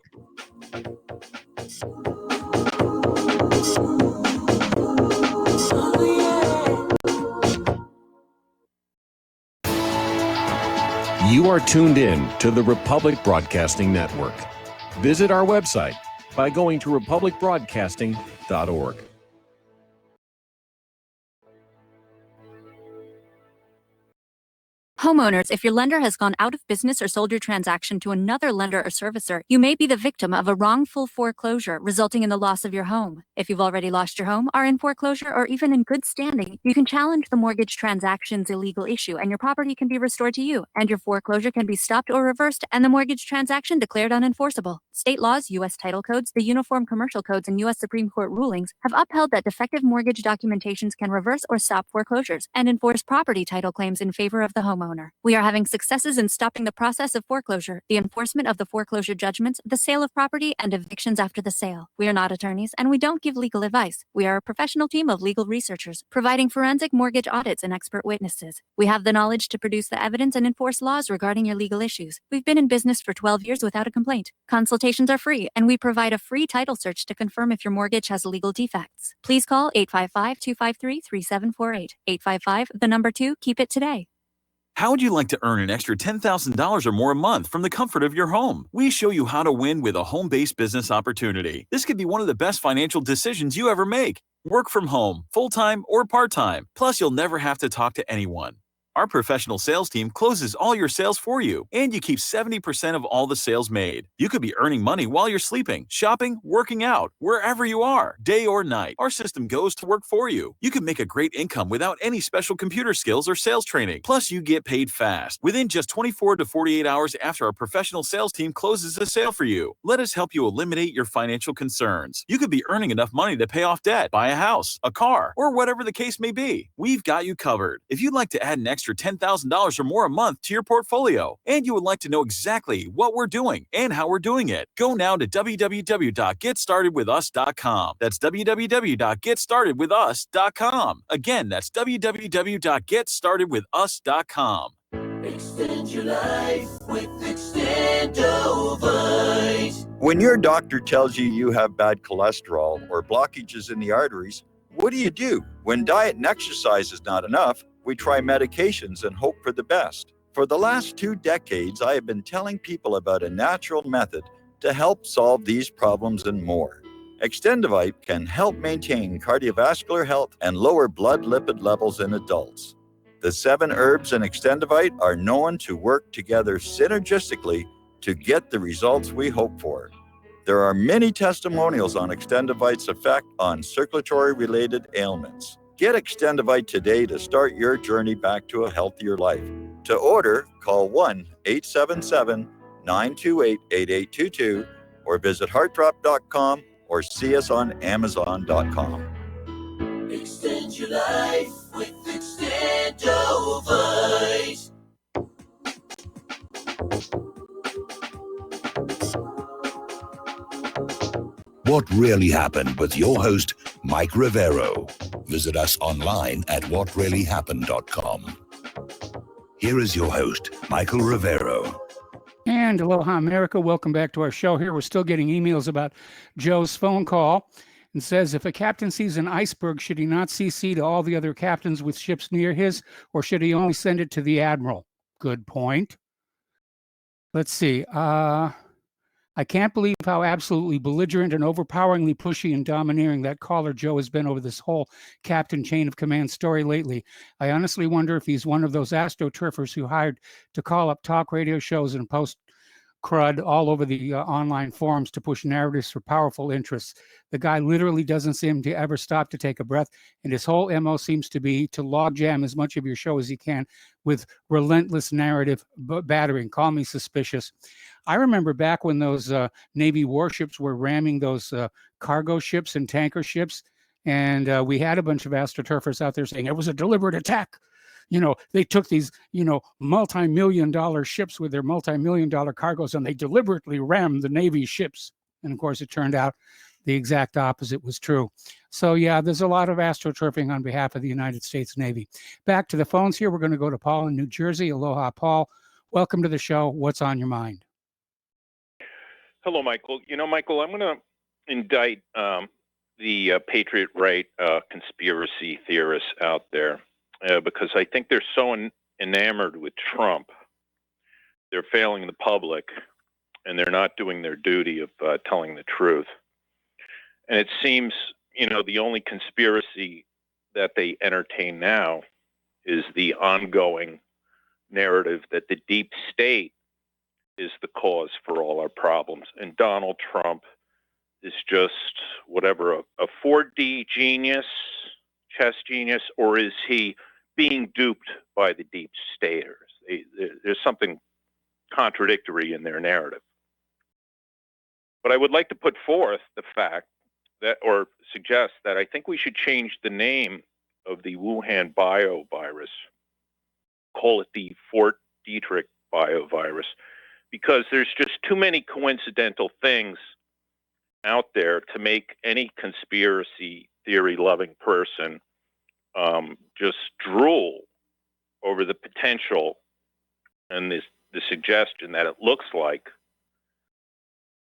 H: You are tuned in to the Republic Broadcasting Network. Visit our website by going to republicbroadcasting.org.
E: Homeowners, if your lender has gone out of business or sold your transaction to another lender or servicer, you may be the victim of a wrongful foreclosure, resulting in the loss of your home. If you've already lost your home, are in foreclosure, or even in good standing, you can challenge the mortgage transaction's illegal issue, and your property can be restored to you, and your foreclosure can be stopped or reversed, and the mortgage transaction declared unenforceable. State laws, U.S. title codes, the Uniform Commercial Codes, and U.S. Supreme Court rulings have upheld that defective mortgage documentations can reverse or stop foreclosures and enforce property title claims in favor of the homeowner. We are having successes in stopping the process of foreclosure, the enforcement of the foreclosure judgments, the sale of property, and evictions after the sale. We are not attorneys, and we don't give legal advice. We are a professional team of legal researchers, providing forensic mortgage audits and expert witnesses. We have the knowledge to produce the evidence and enforce laws regarding your legal issues. We've been in business for 12 years without a complaint. Consultations are free, and we provide a free title search to confirm if your mortgage has legal defects. Please call 855-253-3748. 855, the number 2, keep it today.
K: How would you like to earn an extra $10,000 or more a month from the comfort of your home? We show you how to win with a home-based business opportunity. This could be one of the best financial decisions you ever make. Work from home, full-time or part-time. Plus, you'll never have to talk to anyone. Our professional sales team closes all your sales for you, and you keep 70% of all the sales made. You could be earning money while you're sleeping, shopping, working out, wherever you are, day or night. Our system goes to work for you. You can make a great income without any special computer skills or sales training. Plus, you get paid fast, within just 24 to 48 hours after our professional sales team closes the sale for you. Let us help you eliminate your financial concerns. You could be earning enough money to pay off debt, buy a house, a car, or whatever the case may be. We've got you covered. If you'd like to add an extra $10,000 or more a month to your portfolio, and you would like to know exactly what we're doing and how we're doing it, go now to www.getstartedwithus.com. That's www.getstartedwithus.com. Again, that's www.getstartedwithus.com.
F: Extend your life with Extendovite.
J: When your doctor tells you you have bad cholesterol or blockages in the arteries, what do? When diet and exercise is not enough, we try medications and hope for the best. For the last 2 decades, I have been telling people about a natural method to help solve these problems and more. Extendovite can help maintain cardiovascular health and lower blood lipid levels in adults. The 7 herbs in Extendovite are known to work together synergistically to get the results we hope for. There are many testimonials on Extendovite's effect on circulatory-related ailments. Get Extendovite today to start your journey back to a healthier life. To order, call 1-877-928-8822 or visit heartdrop.com or see us on amazon.com.
F: Extend your life with Extendovite.
B: What really happened with your host, Mike Rivero. Visit us online at whatreallyhappened.com. Here is your host, Michael Rivero.
C: And aloha, America. Welcome back to our show here. We're still getting emails about Joe's phone call. And says, if a captain sees an iceberg, should he not CC to all the other captains with ships near his, or should he only send it to the admiral? Good point. Let's see. I can't believe how absolutely belligerent and overpoweringly pushy and domineering that caller Joe has been over this whole captain chain of command story lately. I honestly wonder if he's one of those astroturfers who hired to call up talk radio shows and post crud all over the online forums to push narratives for powerful interests. The guy literally doesn't seem to ever stop to take a breath, and his whole MO seems to be to logjam as much of your show as he can with relentless narrative battering. Call me suspicious. I remember back when those Navy warships were ramming those cargo ships and tanker ships, and we had a bunch of astroturfers out there saying it was a deliberate attack. they took these, multi-million-dollar ships with their multi-million-dollar cargoes, and they deliberately rammed the Navy ships. And of course, it turned out the exact opposite was true. So yeah, there's a lot of astroturfing on behalf of the United States Navy. Back to the phones here. We're going to go to Paul in New Jersey. Aloha, Paul. Welcome to the show. What's on your mind?
I: Hello, Michael. Michael, I'm going to indict the Patriot Right conspiracy theorists out there because I think they're so enamored with Trump. They're failing the public, and they're not doing their duty of telling the truth. And it seems, the only conspiracy that they entertain now is the ongoing narrative that the deep state is the cause for all our problems. And Donald Trump is just whatever, a 4D genius, chess genius, or is he being duped by the deep staters? There's something contradictory in their narrative. But I would like to put forth the fact that, or suggest that I think we should change the name of the Wuhan biovirus, call it the Fort Detrick biovirus, because there's just too many coincidental things out there to make any conspiracy theory loving person just drool over the potential and the suggestion that it looks like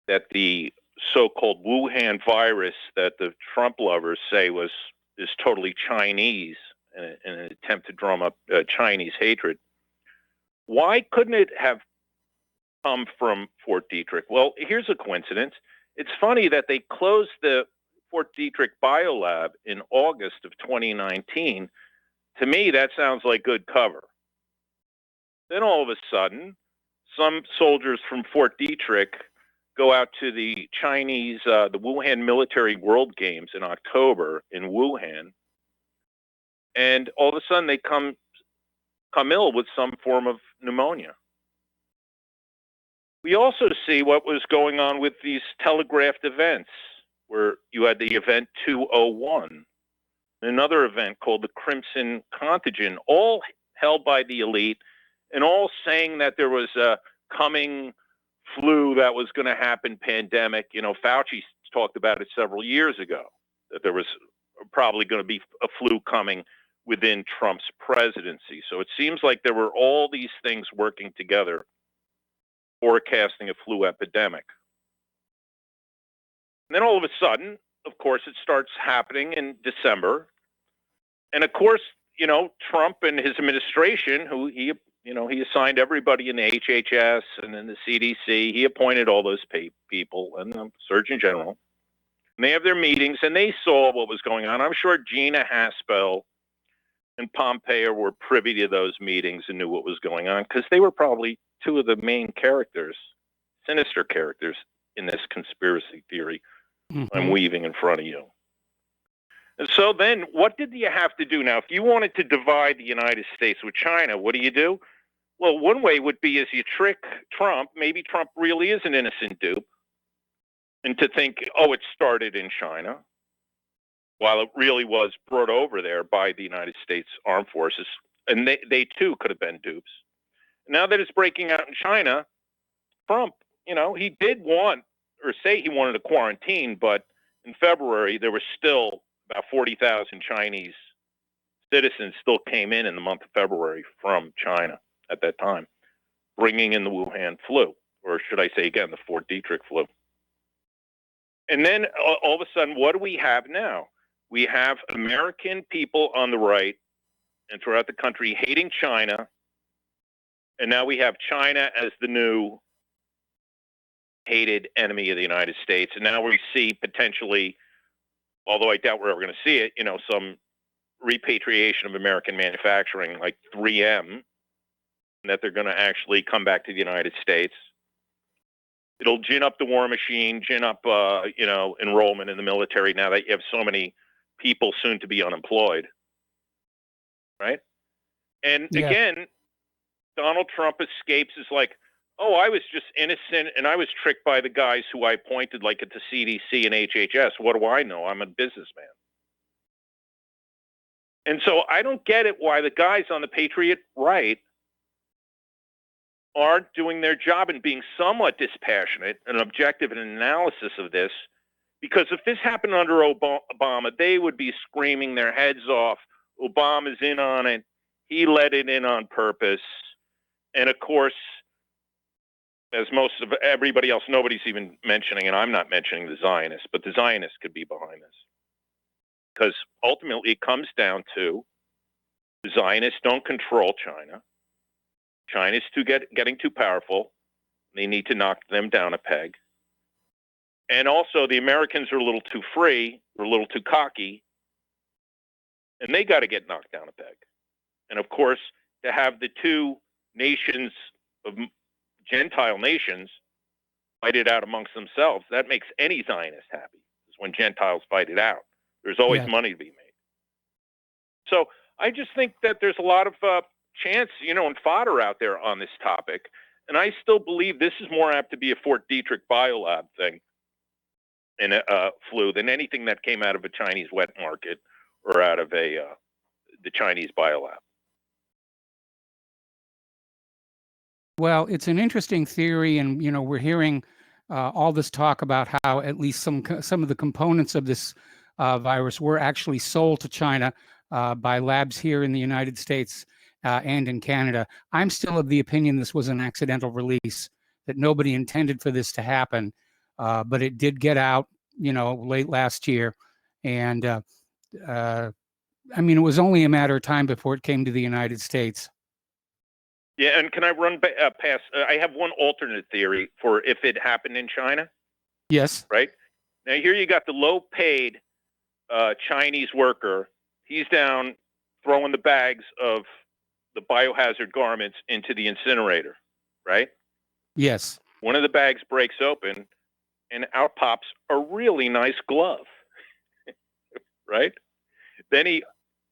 I: that the so-called Wuhan virus that the Trump lovers say is totally Chinese in an attempt to drum up Chinese hatred. Why couldn't it have come from Fort Detrick? Well, here's a coincidence. It's funny that they closed the Fort Detrick Biolab in August of 2019. To me, that sounds like good cover. Then all of a sudden, some soldiers from Fort Detrick go out to the Chinese, the Wuhan Military World Games in October in Wuhan, and all of a sudden they come ill with some form of pneumonia. We also see what was going on with these telegraphed events, where you had the event 201, another event called the Crimson Contagion, all held by the elite, and all saying that there was a coming flu that was going to happen, pandemic. Fauci talked about it several years ago, that there was probably going to be a flu coming within Trump's presidency. So it seems like there were all these things working together, forecasting a flu epidemic. And then all of a sudden, of course, it starts happening in December. And of course, Trump and his administration, who he assigned everybody in the HHS and in the CDC. He appointed all those people and the Surgeon General. And they have their meetings, and they saw what was going on. I'm sure Gina Haspel and Pompeo were privy to those meetings and knew what was going on, because they were probably two of the main characters, sinister characters, in this conspiracy theory I'm weaving in front of you. And so then what did you have to do? Now, if you wanted to divide the United States with China, what do? Well, one way would be is you trick Trump. Maybe Trump really is an innocent dupe, and to think, it started in China, while it really was brought over there by the United States Armed Forces. And they too could have been dupes. Now that it's breaking out in China, Trump, he did want, or say he wanted to quarantine, but in February, there was still about 40,000 Chinese citizens still came in the month of February from China at that time, bringing in the Wuhan flu, or should I say again, the Fort Detrick flu. And then all of a sudden, what do we have now? We have American people on the right and throughout the country hating China. And now we have China as the new hated enemy of the United States. And now we see potentially, although I doubt we're ever going to see it, some repatriation of American manufacturing like 3M, that they're going to actually come back to the United States. It'll gin up the war machine, gin up, enrollment in the military now that you have so many people soon to be unemployed, right? And again, Donald Trump escapes as like, I was just innocent and I was tricked by the guys who I appointed like at the CDC and HHS. What do I know? I'm a businessman. And so I don't get it why the guys on the Patriot right aren't doing their job and being somewhat dispassionate and objective in an analysis of this. Because if this happened under Obama, they would be screaming their heads off. Obama's in on it. He let it in on purpose. And of course, as most of everybody else, nobody's even mentioning, and I'm not mentioning the Zionists, but the Zionists could be behind this. Because ultimately it comes down to the Zionists don't control China. China's getting too powerful. They need to knock them down a peg. And also the Americans are a little too free, or a little too cocky, and they got to get knocked down a peg. And of course, to have the two nations of Gentile nations fight it out amongst themselves, that makes any Zionist happy. Because when Gentiles fight it out, there's always money to be made. So I just think that there's a lot of chance, and fodder out there on this topic. And I still believe this is more apt to be a Fort Detrick biolab thing in a flu than anything that came out of a Chinese wet market or out of the Chinese biolab.
C: Well, it's an interesting theory, and we're hearing all this talk about how at least some of the components of this virus were actually sold to China by labs here in the United States and in Canada. I'm still of the opinion this was an accidental release, that nobody intended for this to happen, but it did get out, late last year, and it was only a matter of time before it came to the United States.
I: Yeah, and can I run past? I have one alternate theory for if it happened in China.
C: Yes.
I: Right? Now, here you got the low-paid Chinese worker. He's down throwing the bags of the biohazard garments into the incinerator, right?
C: Yes.
I: One of the bags breaks open, and out pops a really nice glove, right? Then he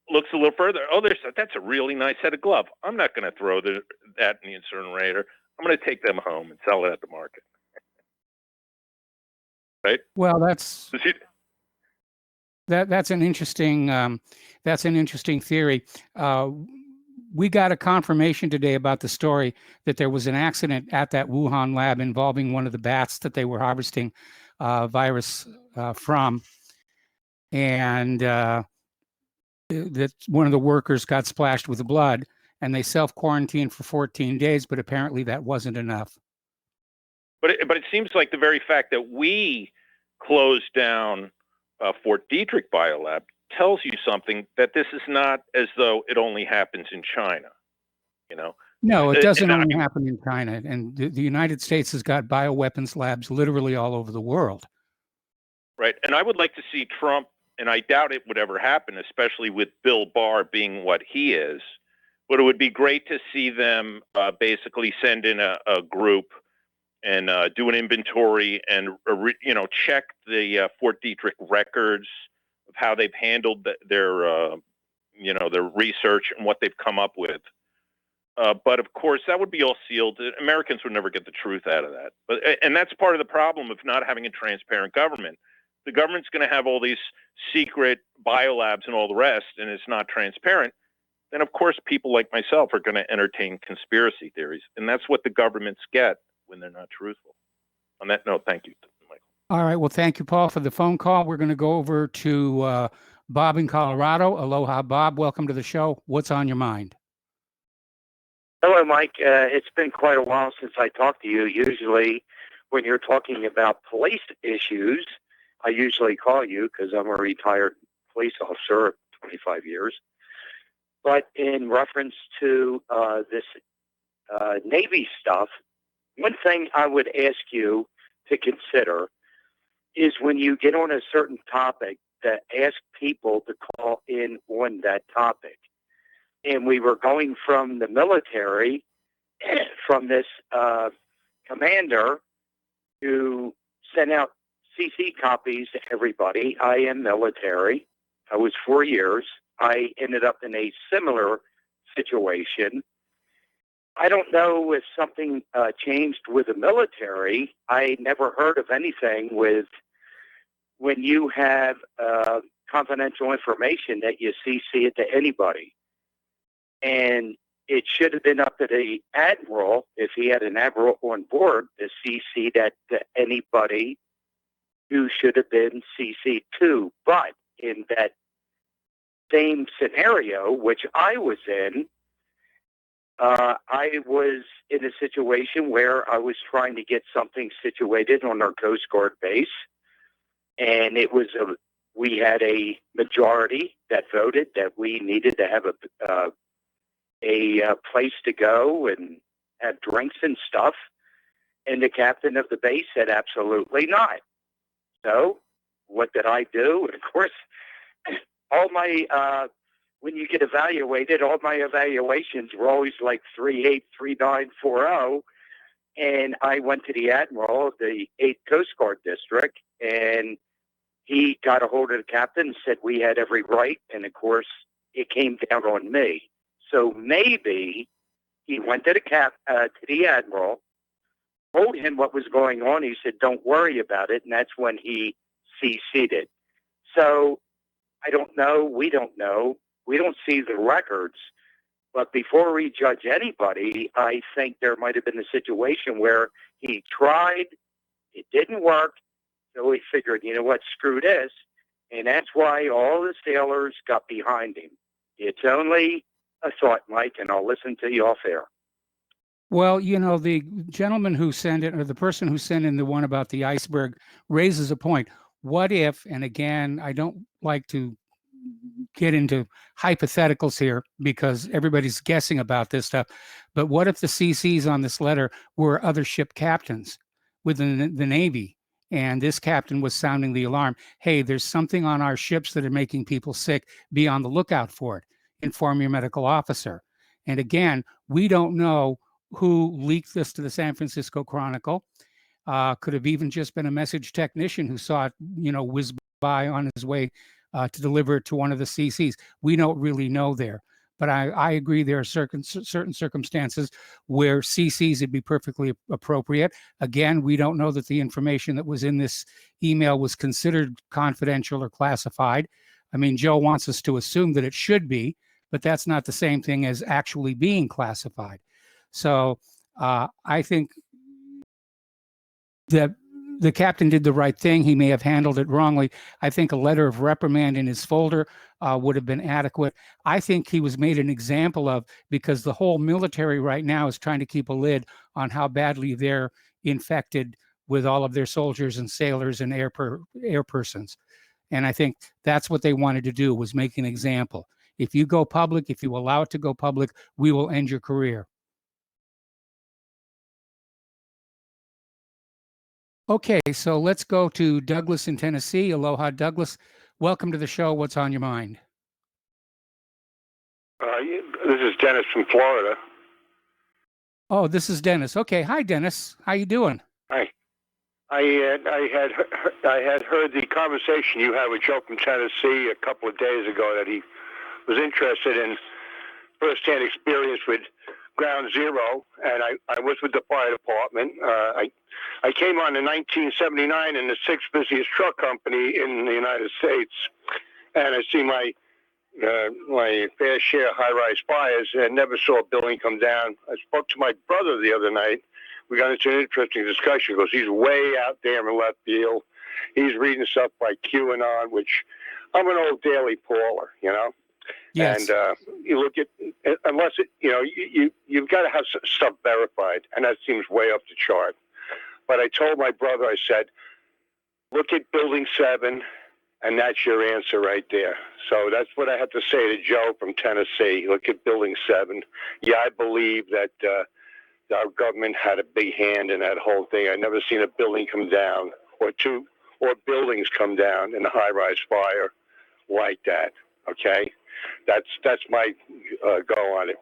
I: looks a little further. Oh, that's a really nice set of glove. I'm not going to throw that in the incinerator. I'm going to take them home and sell it at the market. Right?
C: Well, that's an interesting theory. We got a confirmation today about the story that there was an accident at that Wuhan lab involving one of the bats that they were harvesting virus from, and that one of the workers got splashed with blood, and they self-quarantined for 14 days, but apparently that wasn't enough.
I: But it seems like the very fact that we closed down Fort Detrick Biolab tells you something, that this is not as though it only happens in China,
C: No, it doesn't only happen in China, and the United States has got bioweapons labs literally all over the world.
I: Right, and I would like to see Trump, and I doubt it would ever happen, especially with Bill Barr being what he is, but it would be great to see them basically send in a group and do an inventory and, check the Fort Detrick records of how they've handled their research and what they've come up with. But of course, that would be all sealed. Americans would never get the truth out of that. And that's part of the problem of not having a transparent government. The government's going to have all these secret biolabs and all the rest, and it's not transparent. Then, of course, people like myself are going to entertain conspiracy theories. And that's what the governments get when they're not truthful. On that note, thank you, Michael.
C: All right. Well, thank you, Paul, for the phone call. We're going to go over to Bob in Colorado. Aloha, Bob. Welcome to the show. What's on your mind?
L: Hello, Mike. It's been quite a while since I talked to you. Usually, when you're talking about police issues, I usually call you because I'm a retired police officer of 25 years. But in reference to this Navy stuff, one thing I would ask you to consider is when you get on a certain topic, to ask people to call in on that topic. And we were going from the military, from this commander who sent out CC copies to everybody. I am military. I was 4 years. I ended up in a similar situation. I don't know if something changed with the military. I never heard of anything with when you have confidential information that you CC it to anybody. And it should have been up to the admiral, if he had an admiral on board, to CC that to anybody who should have been CC'd to. But in that same scenario, which I was in, I was in a situation where I was trying to get something situated on our Coast Guard base, and we had a majority that voted that we needed to have a place to go and have drinks and stuff, and the captain of the base said absolutely not. So what did I do? And of course, all my when you get evaluated, all my evaluations were always like 38, 39, 40. And I went to the admiral of the 8th Coast Guard District, and he got a hold of the captain and said we had every right. And of course, it came down on me. So maybe he went to the admiral, told him what was going on. He said, "Don't worry about it," and that's when he CC'd it. So I don't know. We don't know. We don't see the records. But before we judge anybody, I think there might have been a situation where he tried, it didn't work, so he figured, you know what, screw this. And that's why all the sailors got behind him. It's only a thought, Mike, and I'll listen to you off air.
C: Well, you know, the gentleman who sent it, or the person who sent in the one about the iceberg, raises a point. What if, and again, I don't like to get into hypotheticals here because everybody's guessing about this stuff, but what if the CCs on this letter were other ship captains within the Navy, and this captain was sounding the alarm? Hey, there's something on our ships that are making people sick. Be on the lookout for it. Inform your medical officer. And again, we don't know who leaked this to the San Francisco Chronicle. Could have even just been a message technician who saw it, you know, whiz by on his way to deliver it to one of the CCs. We don't really know there. But I agree there are certain circumstances where CCs would be perfectly appropriate. Again, we don't know that the information that was in this email was considered confidential or classified. I mean, Joe wants us to assume that it should be, but that's not the same thing as actually being classified. So I think that the captain did the right thing. He may have handled it wrongly. I think a letter of reprimand in his folder would have been adequate. I think he was made an example of, because the whole military right now is trying to keep a lid on how badly they're infected with all of their soldiers and sailors and air persons. And I think that's what they wanted to do, was make an example. If you go public, if you allow it to go public, we will end your career. Okay, so let's go to Douglas in Tennessee. Aloha, Douglas. Welcome to the show. What's on your mind?
M: This is Dennis from Florida.
C: Oh, this is Dennis. Okay, hi, Dennis. How you doing?
M: Hi. I had heard the conversation you had with Joe from Tennessee a couple of days ago, that he was interested in first-hand experience with Ground Zero, and I was with the fire department. I came on in 1979 in the 6th busiest truck company in the United States, and I see my fair share of high-rise fires, and never saw a building come down. I spoke to my brother the other night. We got into an interesting discussion because he's way out there in left field. He's reading stuff like QAnon, which I'm an old daily Pauler, you know.
C: Yes.
M: And you look at, unless it, you know, you've got to have stuff verified, and that seems way off the chart. But I told my brother, I said, look at Building 7, and that's your answer right there. So that's what I have to say to Joe from Tennessee. Look at Building 7. Yeah, I believe that our government had a big hand in that whole thing. I've never seen a building come down, or buildings come down in a high-rise fire like that. Okay, that's my go on it.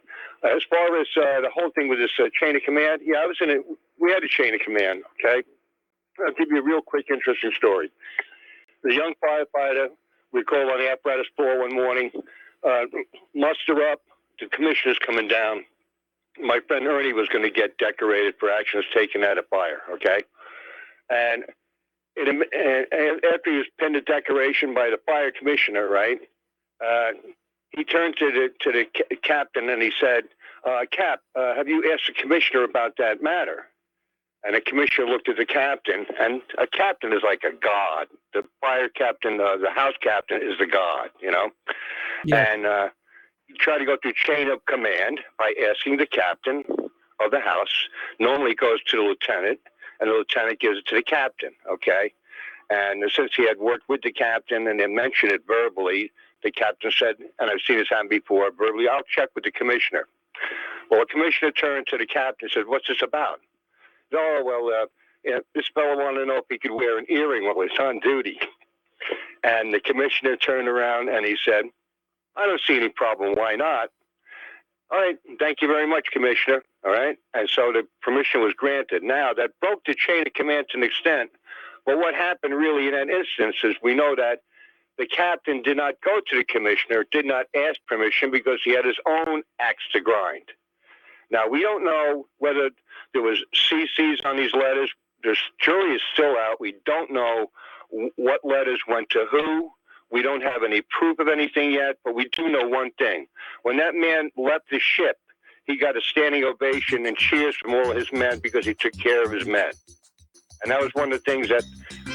M: As far as the whole thing with this chain of command, yeah, I was in it. We had a chain of command. Okay, I'll give you a real quick, interesting story. The young firefighter, we call on the apparatus floor one morning, muster up. The commissioner's coming down. My friend Ernie was going to get decorated for actions taken at a fire. Okay, and after he was pinned to decoration by the fire commissioner, right? He turned to the captain and he said, Cap, have you asked the commissioner about that matter? And the commissioner looked at the captain, and a captain is like a god. The fire captain, the house captain is the god, you know?
C: Yeah.
M: And he tried to go through chain of command by asking the captain of the house. Normally it goes to the lieutenant, and the lieutenant gives it to the captain, okay? And since he had worked with the captain and then mentioned it verbally, the captain said, and I've seen this happen before, verbally, I'll check with the commissioner. Well, the commissioner turned to the captain and said, what's this about? Oh, well, this fellow wanted to know if he could wear an earring while he's on duty. And the commissioner turned around and he said, I don't see any problem. Why not? All right. Thank you very much, Commissioner. All right. And so the permission was granted. Now, that broke the chain of command to an extent. But what happened really in that instance is we know that the captain did not go to the commissioner, did not ask permission because he had his own axe to grind. Now, we don't know whether there was CCs on these letters. The jury is still out. We don't know what letters went to who. We don't have any proof of anything yet, but we do know one thing. When that man left the ship, he got a standing ovation and cheers from all of his men because he took care of his men. And that was one of the things that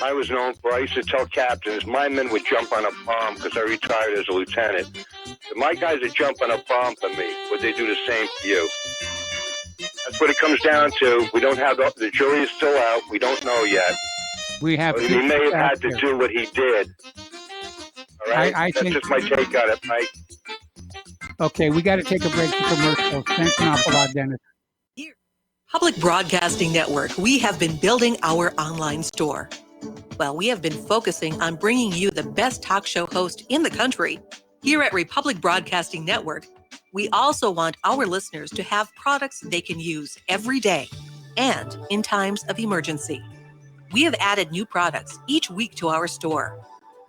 M: I was known for. I used to tell captains, my men would jump on a bomb because I retired as a lieutenant. If my guys would jump on a bomb for me, would they do the same for you? That's what it comes down to. We don't have the jury is still out. We don't know yet.
C: We have.
M: But he may have had to do what he did. All right? That's
C: think,
M: just my take on it, Mike.
C: Okay, we got to take a break for commercials. Thanks an awful lot, Dennis.
N: Public Broadcasting Network, we have been building our online store. Well, we have been focusing on bringing you the best talk show host in the country. Here at Republic Broadcasting Network, we also want our listeners to have products they can use every day and in times of emergency. We have added new products each week to our store.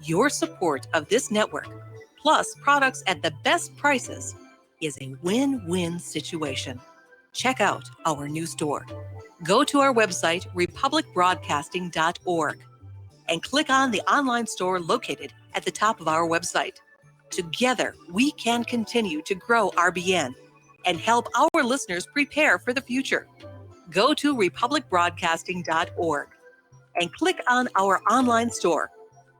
N: Your support of this network, plus products at the best prices, is a win-win situation. Check out our new store. Go to our website, republicbroadcasting.org, and click on the online store located at the top of our website. Together, we can continue to grow RBN and help our listeners prepare for the future. Go to republicbroadcasting.org and click on our online store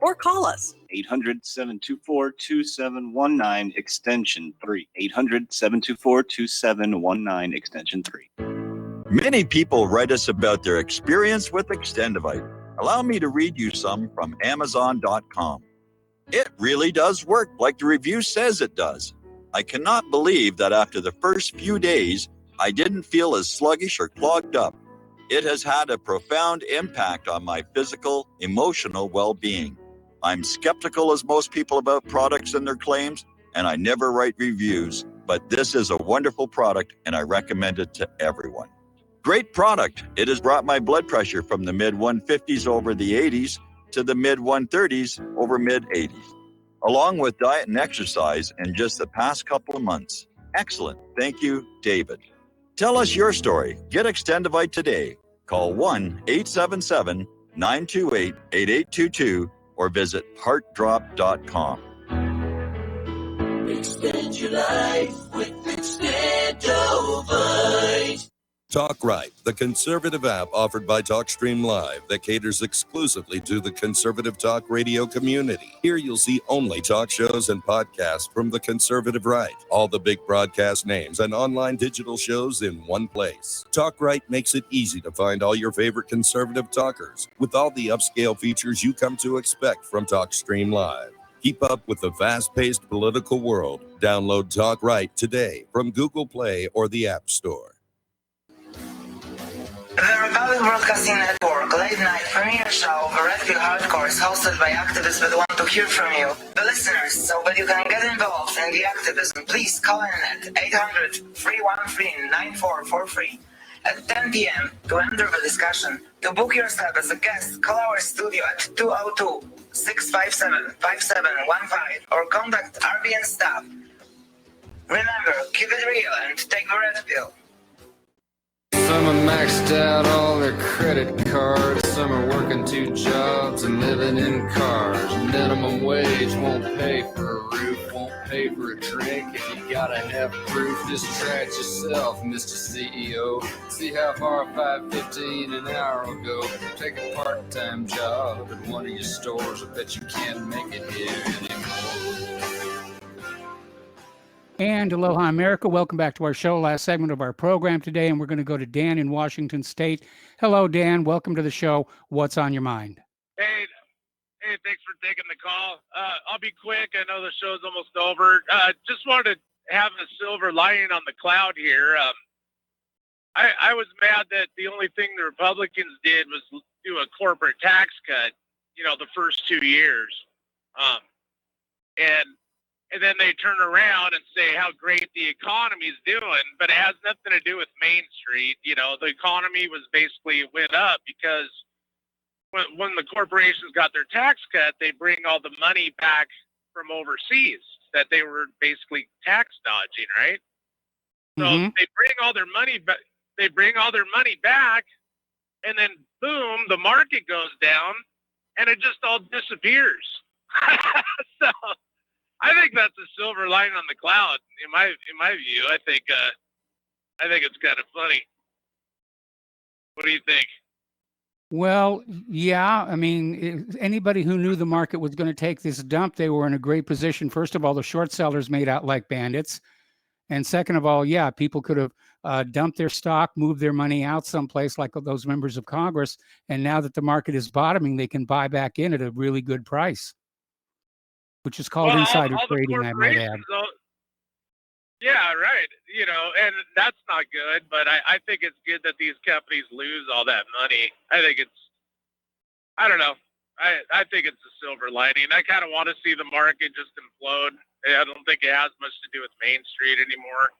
N: or call us.
V: 800-724-2719, extension 3. 800-724-2719, extension 3.
J: Many people write us about their experience with Extendivite. Allow me to read you some from Amazon.com. It really does work like the review says it does. I cannot believe that after the first few days, I didn't feel as sluggish or clogged up. It has had a profound impact on my physical, emotional well-being. I'm skeptical as most people about products and their claims, and I never write reviews, but this is a wonderful product and I recommend it to everyone. Great product. It has brought my blood pressure from the mid-150s over the 80s to the mid-130s over mid-80s, along with diet and exercise in just the past couple of months. Excellent. Thank you, David. Tell us your story. Get Extendivite today. Call 1-877-928-8822 or visit heartdrop.com.
F: Extend your life with Extendovite.
W: Talk Right, the conservative app offered by TalkStream Live that caters exclusively to the conservative talk radio community. Here you'll see only talk shows and podcasts from the conservative right, all the big broadcast names and online digital shows in one place. Talk Right makes it easy to find all your favorite conservative talkers with all the upscale features you come to expect from TalkStream Live. Keep up with the fast-paced political world. Download Talk Right today from Google Play or the App Store.
X: The Republic Broadcasting Network late night premiere show of Red Pill Hardcore is hosted by activists that want to hear from you, the listeners, so that you can get involved in the activism. Please call in at 800-313-9443 at 10 p.m. to enter the discussion. To book yourself as a guest, call our studio at 202-657-5715 or contact RBN staff. Remember, keep it real and take the Red Pill.
R: Some are maxed out all their credit cards, some are working 2 jobs. jobs and living in cars. Minimum wage won't pay for a roof, won't pay for a drink. If you gotta have proof, just try it yourself, Mr. CEO. See how far $5.15 an hour will go. Take a part-time job at one of your stores. I bet you can't make it here anymore.
C: And aloha, America. Welcome back to our show. Last segment of our program today, and we're going to go to Dan in Washington State. Hello, Dan. Welcome to the show. What's on your mind?
A: Hey, thanks for taking the call. I'll be quick. I know the show's almost over. Just wanted to have a silver lining on the cloud here. I was mad that the only thing the Republicans did was do a corporate tax cut, the first 2 years. And then they turn around and say how great the economy's doing, but it has nothing to do with Main Street. The economy was basically went up because when the corporations got their tax cut, they bring all the money back from overseas that they were basically tax dodging, right? So they bring all their money back. They bring all their money back, and then boom, the market goes down, and it just all disappears. So I think that's a silver lining on the cloud. In my view, I think it's kind of funny. What do you think?
C: Well, yeah. I mean, anybody who knew the market was going to take this dump, they were in a great position. First of all, the short sellers made out like bandits. And second of all, yeah, people could have dumped their stock, moved their money out someplace like those members of Congress. And now that the market is bottoming, they can buy back in at a really good price, which is called insider trading, I might add.
A: Yeah, right. And that's not good, but I think it's good that these companies lose all that money. I don't know. I think it's a silver lining. I kind of want to see the market just implode. I don't think it has much to do with Main Street anymore.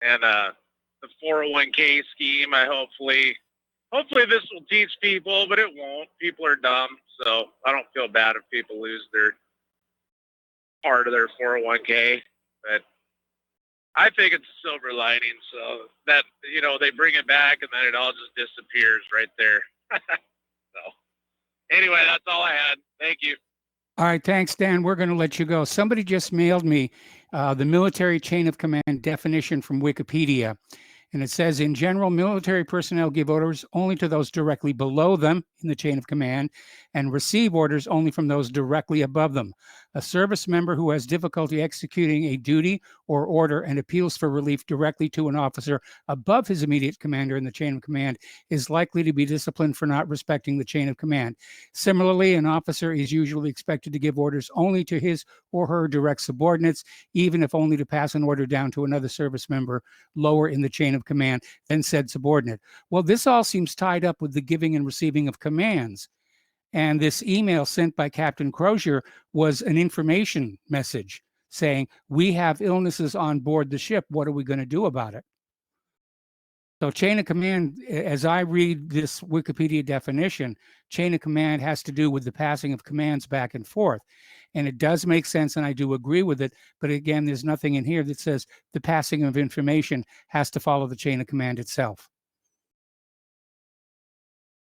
A: And the 401k scheme, hopefully this will teach people, but it won't. People are dumb, so I don't feel bad if people lose their part of their 401k. But I think it's a silver lining, so that they bring it back and then it all just disappears right there. So anyway, that's all I had. Thank you.
C: All right, thanks, Dan. We're going to let you go. Somebody just mailed me the military chain of command definition from Wikipedia. And it says, in general, military personnel give orders only to those directly below them in the chain of command and receive orders only from those directly above them. A service member who has difficulty executing a duty or order and appeals for relief directly to an officer above his immediate commander in the chain of command is likely to be disciplined for not respecting the chain of command. Similarly, an officer is usually expected to give orders only to his or her direct subordinates, even if only to pass an order down to another service member lower in the chain of command than said subordinate. Well, this all seems tied up with the giving and receiving of commands. And this email sent by Captain Crozier was an information message saying, we have illnesses on board the ship. What are we going to do about it? So chain of command, as I read this Wikipedia definition, chain of command has to do with the passing of commands back and forth. And it does make sense, and I do agree with it. But again, there's nothing in here that says the passing of information has to follow the chain of command itself.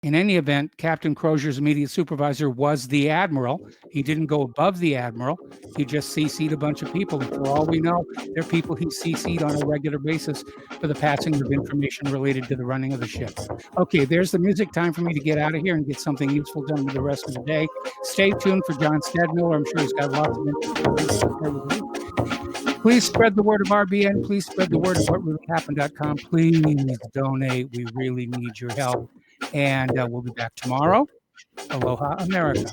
C: In any event, Captain Crozier's immediate supervisor was the admiral. He didn't go above the admiral. He just CC'd a bunch of people. And for all we know, they're people he CC'd on a regular basis for the passing of information related to the running of the ship. Okay, there's the music. Time for me to get out of here and get something useful done with the rest of the day. Stay tuned for John Stedmiller. I'm sure he's got lots of information. Please spread the word of RBN. Please spread the word of whatreallyhappened.com. Please donate. We really need your help. And we'll be back tomorrow. Aloha, America.